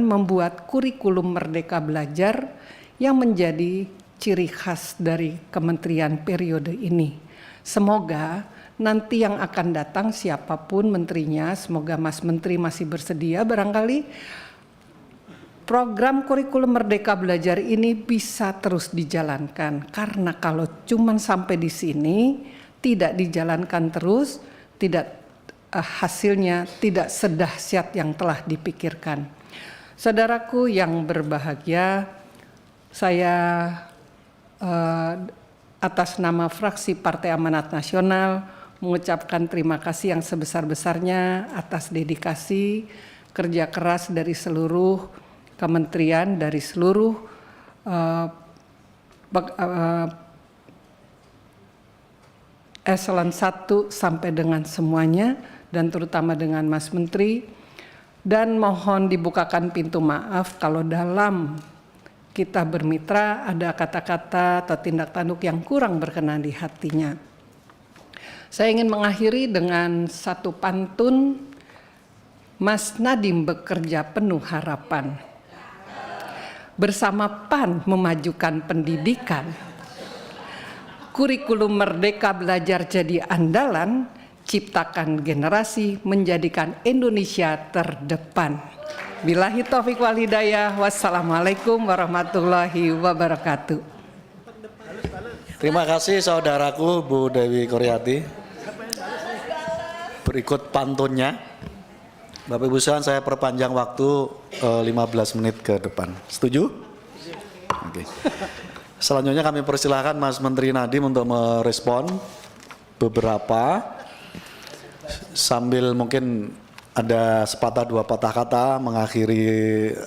S12: membuat kurikulum Merdeka Belajar yang menjadi ciri khas dari kementerian periode ini. Semoga nanti yang akan datang siapapun menterinya, semoga Mas Menteri masih bersedia, barangkali program kurikulum Merdeka Belajar ini bisa terus dijalankan. Karena kalau cuma sampai di sini, tidak dijalankan terus, hasilnya tidak sedahsyat yang telah dipikirkan. Saudaraku yang berbahagia, saya atas nama fraksi Partai Amanat Nasional mengucapkan terima kasih yang sebesar-besarnya atas dedikasi kerja keras dari seluruh kementerian, dari seluruh eselon 1 sampai dengan semuanya, dan terutama dengan Mas Menteri. Dan mohon dibukakan pintu maaf kalau dalam kita bermitra ada kata-kata atau tindak tanduk yang kurang berkenan di hatinya. Saya ingin mengakhiri dengan satu pantun, Mas Nadiem bekerja penuh harapan. Bersama PAN memajukan pendidikan. Kurikulum Merdeka Belajar jadi andalan, ciptakan generasi menjadikan Indonesia terdepan. Billahi taufiq wal hidayah. Wassalamualaikum warahmatullahi wabarakatuh.
S1: Terima kasih saudaraku Bu Dewi Koryati. Berikut pantunnya. Bapak Ibu sekalian, saya perpanjang waktu 15 menit ke depan. Setuju? Oke. Selanjutnya kami persilahkan Mas Menteri Nadiem untuk merespon beberapa, sambil mungkin ada sepatah dua patah kata mengakhiri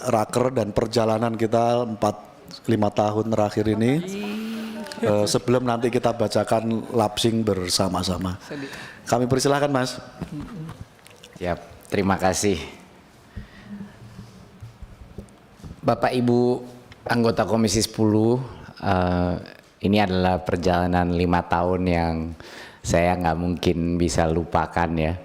S1: raker dan perjalanan kita 4-5 tahun terakhir ini, sebelum nanti kita bacakan lapsing bersama-sama. Kami persilahkan Mas.
S4: Ya, terima kasih. Bapak Ibu anggota Komisi 10, ini adalah perjalanan 5 tahun yang saya nggak mungkin bisa lupakan ya.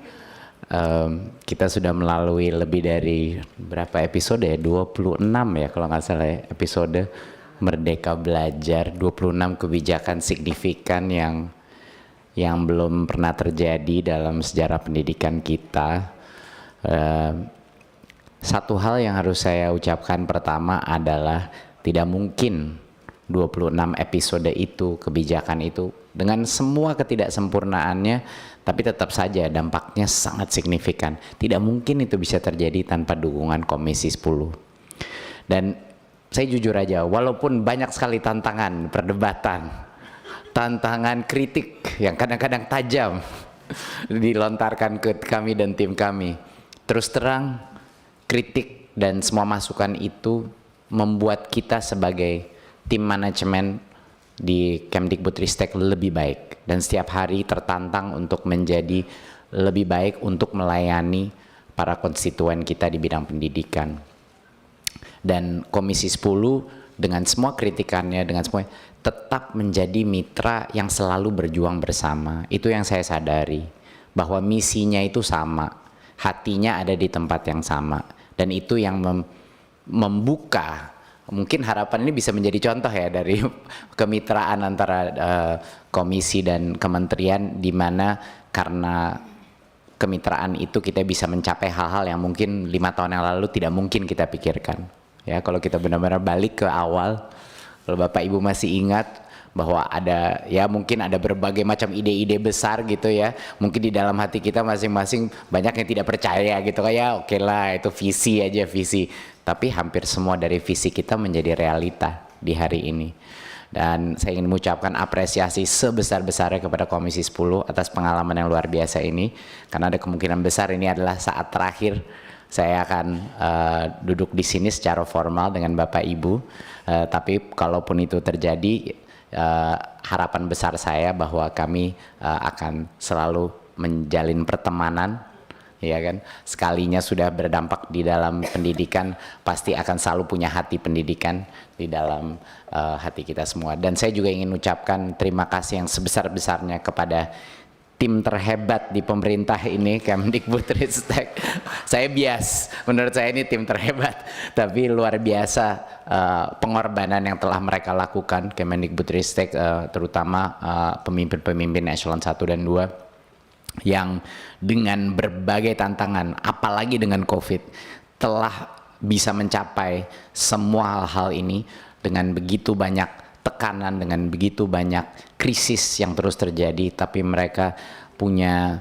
S4: Kita sudah melalui lebih dari berapa episode ya, 26 ya kalau nggak salah ya, episode Merdeka Belajar, 26 kebijakan signifikan yang belum pernah terjadi dalam sejarah pendidikan kita. Satu hal yang harus saya ucapkan pertama adalah tidak mungkin 26 episode itu, kebijakan itu dengan semua ketidaksempurnaannya, tapi tetap saja dampaknya sangat signifikan. Tidak mungkin itu bisa terjadi tanpa dukungan Komisi 10. Dan saya jujur aja, walaupun banyak sekali tantangan, perdebatan, tantangan kritik yang kadang-kadang tajam dilontarkan ke kami dan tim kami, terus terang kritik dan semua masukan itu membuat kita sebagai tim manajemen di Kemdikbudristek lebih baik, dan setiap hari tertantang untuk menjadi lebih baik untuk melayani para konstituen kita di bidang pendidikan. Dan Komisi 10 dengan semua kritikannya, dengan semua, tetap menjadi mitra yang selalu berjuang bersama. Itu yang saya sadari, bahwa misinya itu sama, hatinya ada di tempat yang sama, dan itu yang membuka. Mungkin harapan ini bisa menjadi contoh ya dari kemitraan antara komisi dan kementerian, di mana karena kemitraan itu kita bisa mencapai hal-hal yang mungkin 5 tahun yang lalu tidak mungkin kita pikirkan. Ya, kalau kita benar-benar balik ke awal, kalau Bapak Ibu masih ingat bahwa ada, ya mungkin ada berbagai macam ide-ide besar gitu ya, mungkin di dalam hati kita masing-masing banyak yang tidak percaya gitu, kayak oke lah itu visi aja, visi, tapi hampir semua dari visi kita menjadi realita di hari ini. Dan saya ingin mengucapkan apresiasi sebesar-besarnya kepada Komisi 10 atas pengalaman yang luar biasa ini, karena ada kemungkinan besar ini adalah saat terakhir saya akan duduk di sini secara formal dengan Bapak Ibu, tapi kalaupun itu terjadi, harapan besar saya bahwa kami akan selalu menjalin pertemanan, ya kan, sekalinya sudah berdampak di dalam pendidikan, pasti akan selalu punya hati pendidikan di dalam hati kita semua. Dan saya juga ingin ucapkan terima kasih yang sebesar-besarnya kepada tim terhebat di pemerintah ini, Kemdikbudristek. Saya bias, menurut saya ini tim terhebat, tapi luar biasa pengorbanan yang telah mereka lakukan, Kemdikbudristek, terutama pemimpin-pemimpin eselon 1 dan 2, yang dengan berbagai tantangan, apalagi dengan COVID, telah bisa mencapai semua hal-hal ini dengan begitu banyak tekanan, dengan begitu banyak krisis yang terus terjadi, tapi mereka punya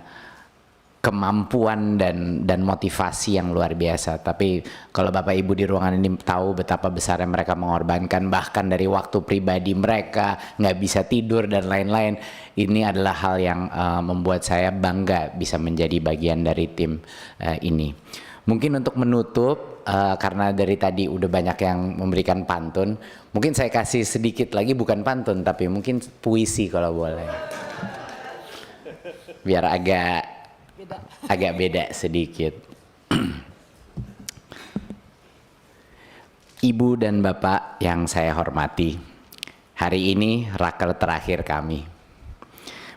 S4: kemampuan dan motivasi yang luar biasa. Tapi kalau Bapak Ibu di ruangan ini tahu betapa besarnya mereka mengorbankan, bahkan dari waktu pribadi mereka, nggak bisa tidur dan lain-lain. Ini adalah hal yang membuat saya bangga bisa menjadi bagian dari tim ini. Mungkin untuk menutup, karena dari tadi udah banyak yang memberikan pantun, mungkin saya kasih sedikit lagi, bukan pantun tapi mungkin puisi kalau boleh, biar agak beda sedikit. Ibu dan Bapak yang saya hormati, hari ini raker terakhir kami.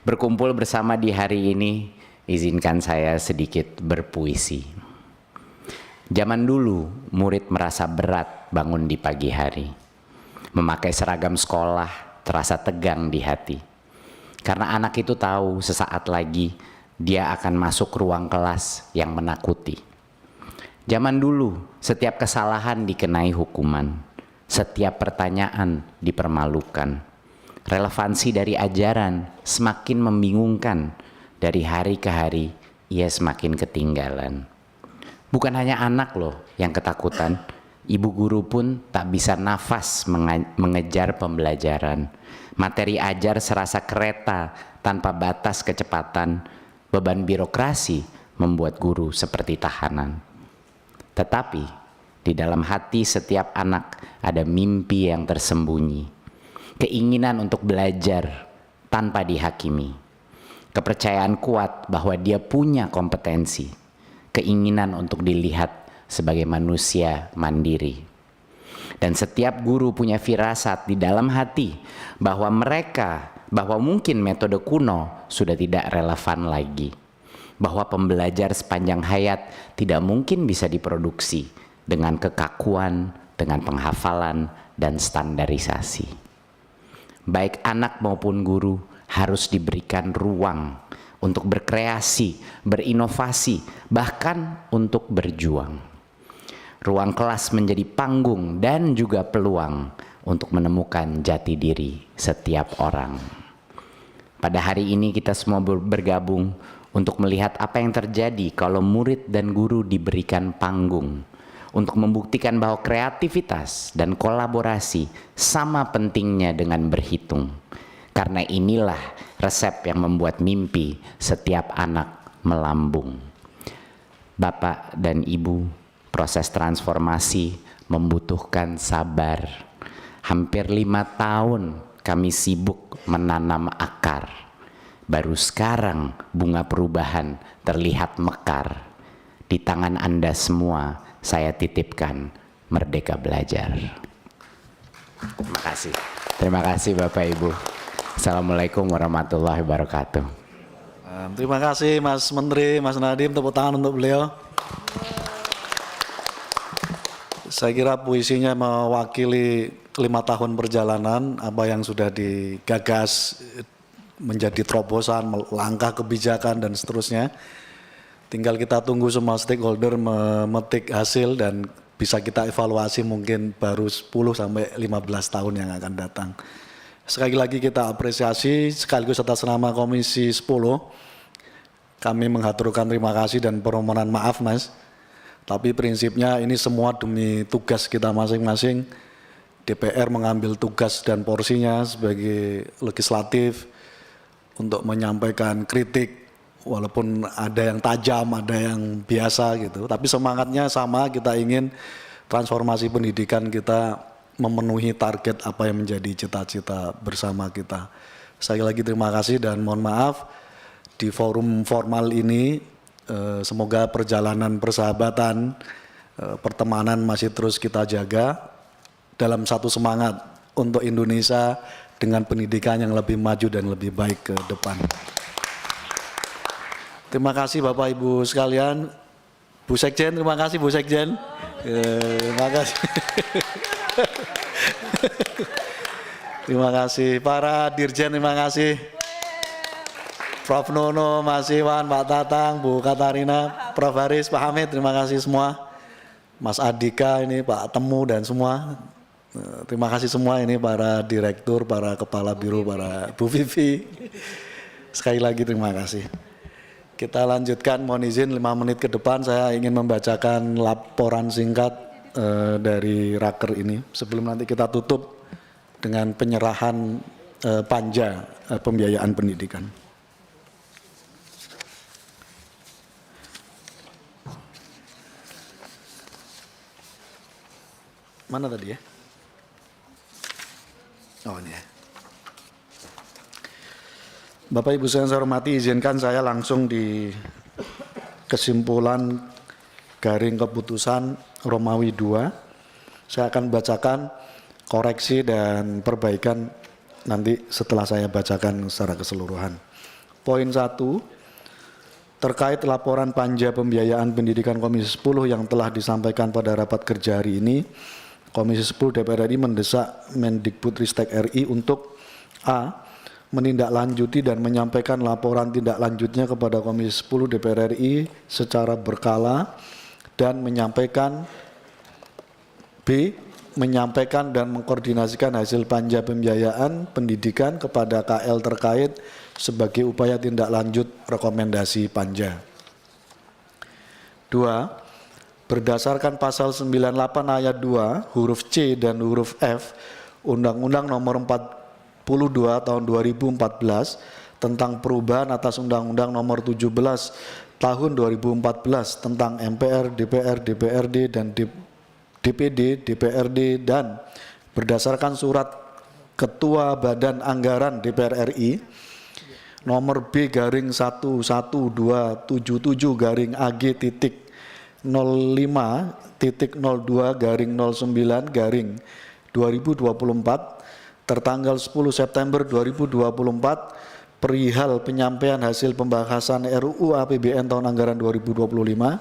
S4: Berkumpul bersama di hari ini, izinkan saya sedikit berpuisi. Zaman dulu, murid merasa berat bangun di pagi hari. Memakai seragam sekolah terasa tegang di hati. Karena anak itu tahu sesaat lagi dia akan masuk ruang kelas yang menakuti. Zaman dulu, setiap kesalahan dikenai hukuman. Setiap pertanyaan dipermalukan. Relevansi dari ajaran semakin membingungkan. Dari hari ke hari, ia semakin ketinggalan. Bukan hanya anak loh yang ketakutan, ibu guru pun tak bisa nafas mengejar pembelajaran. Materi ajar serasa kereta tanpa batas kecepatan. Beban birokrasi membuat guru seperti tahanan. Tetapi di dalam hati setiap anak ada mimpi yang tersembunyi. Keinginan untuk belajar tanpa dihakimi. Kepercayaan kuat bahwa dia punya kompetensi. Keinginan untuk dilihat sebagai manusia mandiri. Dan setiap guru punya firasat di dalam hati bahwa mungkin metode kuno sudah tidak relevan lagi. Bahwa pembelajar sepanjang hayat tidak mungkin bisa diproduksi dengan kekakuan, dengan penghafalan, dan standarisasi. Baik anak maupun guru harus diberikan ruang untuk berkreasi, berinovasi, bahkan untuk berjuang. Ruang kelas menjadi panggung dan juga peluang untuk menemukan jati diri setiap orang. Pada hari ini kita semua bergabung untuk melihat apa yang terjadi kalau murid dan guru diberikan panggung untuk membuktikan bahwa kreativitas dan kolaborasi sama pentingnya dengan berhitung. Karena inilah resep yang membuat mimpi setiap anak melambung. Bapak dan Ibu, proses transformasi membutuhkan sabar. Hampir 5 tahun kami sibuk menanam akar. Baru sekarang bunga perubahan terlihat mekar. Di tangan Anda semua saya titipkan Merdeka Belajar. Terima kasih. Terima kasih Bapak Ibu. Assalamualaikum warahmatullahi wabarakatuh.
S1: Terima kasih Mas Menteri, Mas Nadiem, tepuk tangan untuk beliau. Saya kira puisinya mewakili 5 tahun perjalanan, apa yang sudah digagas menjadi terobosan, langkah kebijakan dan seterusnya. Tinggal kita tunggu semua stakeholder memetik hasil dan bisa kita evaluasi mungkin baru 10 sampai 15 tahun yang akan datang. Sekali lagi kita apresiasi sekaligus atas nama Komisi 10. Kami mengaturkan terima kasih dan permohonan maaf Mas. Tapi prinsipnya ini semua demi tugas kita masing-masing. DPR mengambil tugas dan porsinya sebagai legislatif untuk menyampaikan kritik, walaupun ada yang tajam, ada yang biasa gitu. Tapi semangatnya sama, kita ingin transformasi pendidikan kita memenuhi target apa yang menjadi cita-cita bersama kita. Sekali lagi terima kasih dan mohon maaf di forum formal ini. Semoga perjalanan persahabatan, pertemanan masih terus kita jaga dalam satu semangat untuk Indonesia dengan pendidikan yang lebih maju dan lebih baik ke depan. Terima kasih Bapak Ibu sekalian. Bu Sekjen, terima kasih Bu Sekjen. Terima kasih. Terima kasih para Dirjen, terima kasih. Prof. Nono, Mas Iwan, Pak Tatang, Bu Katarina, Prof. Haris, Pak Hamid, terima kasih semua. Mas Adika ini, Pak Temu dan semua. Terima kasih semua ini para direktur, para kepala biro, para Bu Vivi. Sekali lagi terima kasih. Kita lanjutkan, mohon izin 5 menit ke depan saya ingin membacakan laporan singkat dari Raker ini. Sebelum nanti kita tutup dengan penyerahan panja pembiayaan pendidikan. Mana tadi ya? Oh ini ya. Bapak Ibu yang saya hormati, izinkan saya langsung di kesimpulan garing keputusan Romawi II. Saya akan bacakan koreksi dan perbaikan nanti setelah saya bacakan secara keseluruhan. Poin 1, terkait laporan panja pembiayaan pendidikan Komisi 10 yang telah disampaikan pada rapat kerja hari ini, Komisi 10 DPR RI mendesak Mendikbudristek RI untuk A. menindaklanjuti dan menyampaikan laporan tindak lanjutnya kepada Komisi 10 DPR RI secara berkala dan menyampaikan B. menyampaikan dan mengkoordinasikan hasil panja pembiayaan pendidikan kepada KL terkait sebagai upaya tindak lanjut rekomendasi panja. 2. Berdasarkan pasal 98 ayat 2 huruf C dan huruf F Undang-Undang Nomor 42 Tahun 2014 tentang perubahan atas Undang-Undang Nomor 17 Tahun 2014 tentang MPR, DPR, DPRD dan DPD, DPRD dan berdasarkan surat Ketua Badan Anggaran DPR RI nomor B/1/02/02-AG-09/2024 tertanggal 10 September 2024 perihal penyampaian hasil pembahasan RUU APBN tahun anggaran 2025,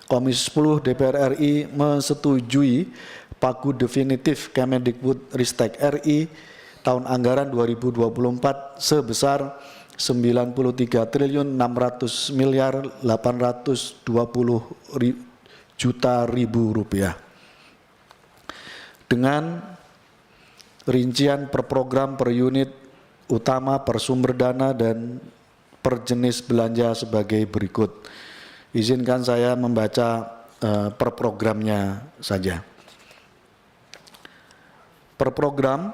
S1: Komisi 10 DPR RI menyetujui pagu definitif Kemendikbudristek RI tahun anggaran 2024 sebesar 93.820.820.000 rupiah. Dengan rincian per program, per unit utama, per sumber dana dan per jenis belanja sebagai berikut. Izinkan saya membaca per programnya saja. Per program,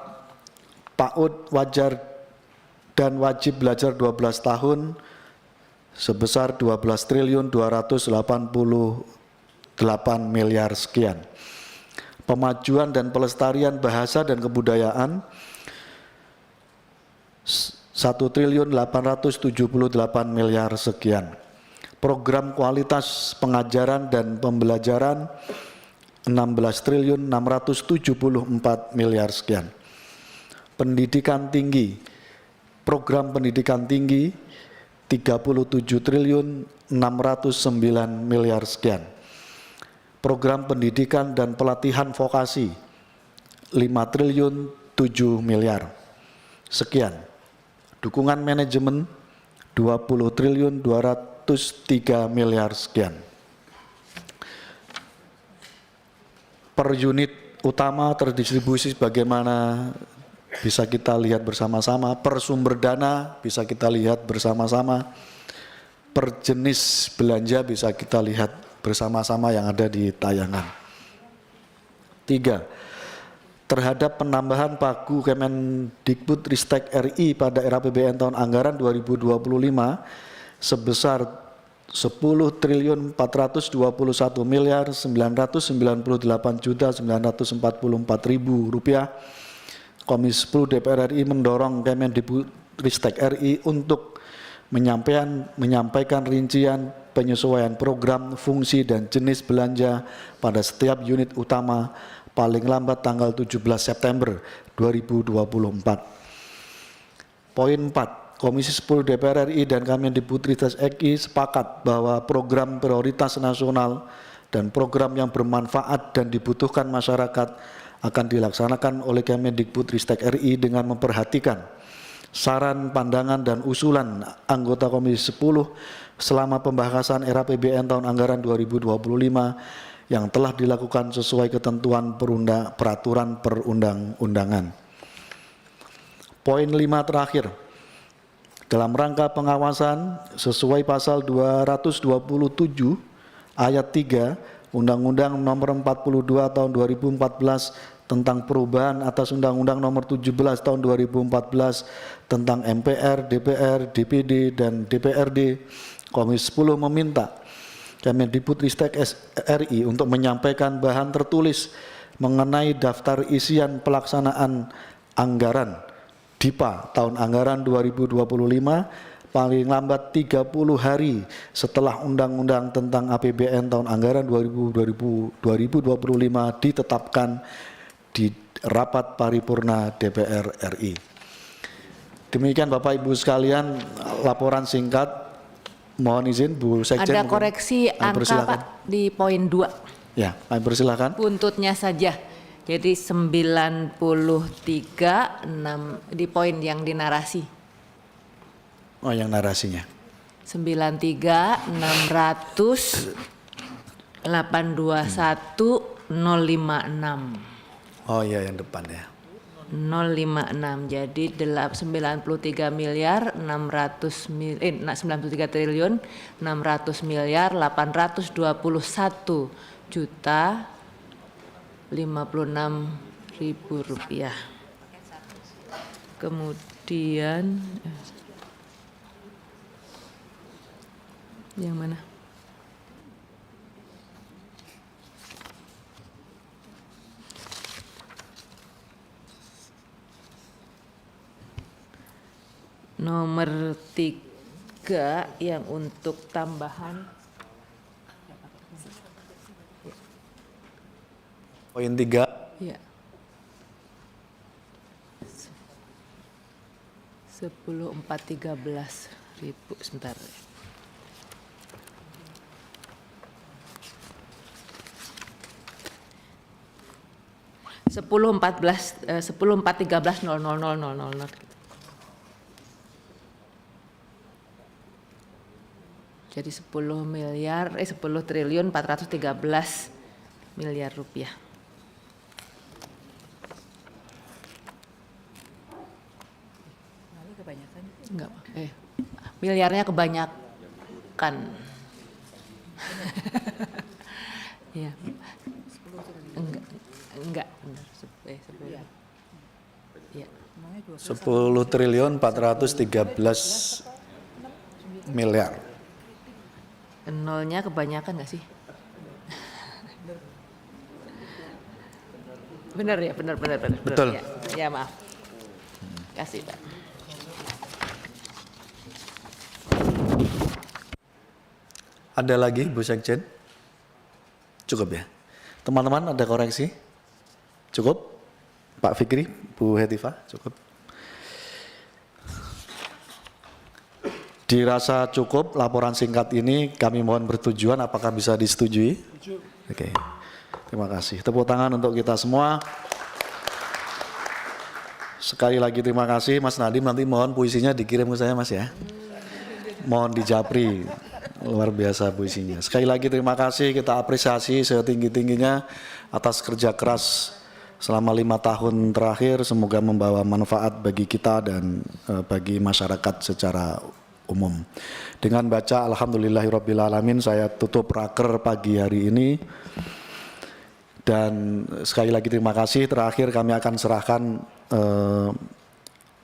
S1: PAUD wajar dan wajib belajar 12 tahun sebesar 12.288 miliar sekian. Pemajuan dan pelestarian bahasa dan kebudayaan 1.878 miliar sekian. Program kualitas pengajaran dan pembelajaran 16.674 miliar sekian. Pendidikan tinggi, program pendidikan tinggi 37.609 miliar sekian. Program pendidikan dan pelatihan vokasi 5.007 miliar sekian. Dukungan manajemen 20.203 miliar sekian. Per unit utama terdistribusi bagaimana bisa kita lihat bersama-sama, per sumber dana bisa kita lihat bersama-sama, per jenis belanja bisa kita lihat bersama-sama yang ada di tayangan. 3. Terhadap penambahan pagu Kemendikbudristek RI pada era APBN tahun anggaran 2025 sebesar 10.421.998.944.000 rupiah, Komisi 10 DPR RI mendorong Kemendikbudristek RI untuk menyampaikan rincian penyesuaian program, fungsi, dan jenis belanja pada setiap unit utama paling lambat tanggal 17 September 2024. Poin 4. Komisi 10 DPR RI dan Kemendikbudristek RI sepakat bahwa program prioritas nasional dan program yang bermanfaat dan dibutuhkan masyarakat akan dilaksanakan oleh Kemendikbudristek RI dengan memperhatikan saran, pandangan, dan usulan anggota Komisi 10 selama pembahasan era APBN tahun anggaran 2025 yang telah dilakukan sesuai ketentuan peraturan perundang-undangan. Poin 5 terakhir. Dalam rangka pengawasan sesuai pasal 227 ayat 3 Undang-Undang Nomor 42 Tahun 2014 tentang perubahan atas Undang-Undang Nomor 17 Tahun 2014 tentang MPR, DPR, DPD, dan DPRD, Komisi 10 meminta Kemendikbudristek RI untuk menyampaikan bahan tertulis mengenai daftar isian pelaksanaan anggaran DIPA tahun anggaran 2025 paling lambat 30 hari setelah Undang-Undang tentang APBN tahun anggaran 2025 ditetapkan di rapat paripurna DPR RI. Demikian Bapak Ibu sekalian laporan singkat. Mohon izin Bu Sekjen.
S5: Ada koreksi angka Pak di poin 2.
S1: Ya, kami persilakan.
S5: Buntutnya saja. Jadi 93 6 di poin yang di narasi.
S1: Oh, yang narasinya.
S5: 93 600 821 056.
S1: Oh iya, yang depan ya.
S5: 056. Jadi 93 miliar 93 triliun 600 miliar 821 juta 56.000 rupiah. Kemudian yang mana? Nomor 3 yang untuk tambahan.
S1: Poin 3.
S5: Ya. 10.413.000 sebentar. 10.413.000. Jadi 10 triliun 413 miliar rupiah. Enggak, miliarnya kebanyakan. Iya. Enggak. Benar.
S1: 10 triliun 413 miliar.
S5: Nolnya kebanyakan nggak sih? Benar ya, benar.
S1: Betul.
S5: Ya, maaf. Kasih Pak.
S1: Ada lagi Bu Sekjen? Cukup ya? Teman-teman ada koreksi? Cukup? Pak Fikri, Bu Hetifah, cukup? Dirasa cukup laporan singkat ini, kami mohon bertujuan apakah bisa disetujui? Oke, terima kasih. Tepuk tangan untuk kita semua. Sekali lagi terima kasih Mas Nadiem, nanti mohon puisinya dikirim ke saya Mas ya. Mohon dijapri, luar biasa puisinya. Sekali lagi terima kasih, kita apresiasi setinggi-tingginya atas kerja keras selama 5 tahun terakhir, semoga membawa manfaat bagi kita dan bagi masyarakat secara umum. Dengan baca Alhamdulillahirrabbilalamin, saya tutup raker pagi hari ini. Dan sekali lagi terima kasih. Terakhir kami akan serahkan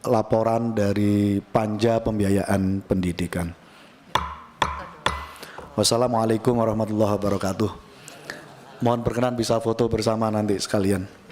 S1: laporan dari Panja Pembiayaan Pendidikan. Wassalamualaikum warahmatullahi wabarakatuh. Mohon berkenan bisa foto bersama nanti sekalian.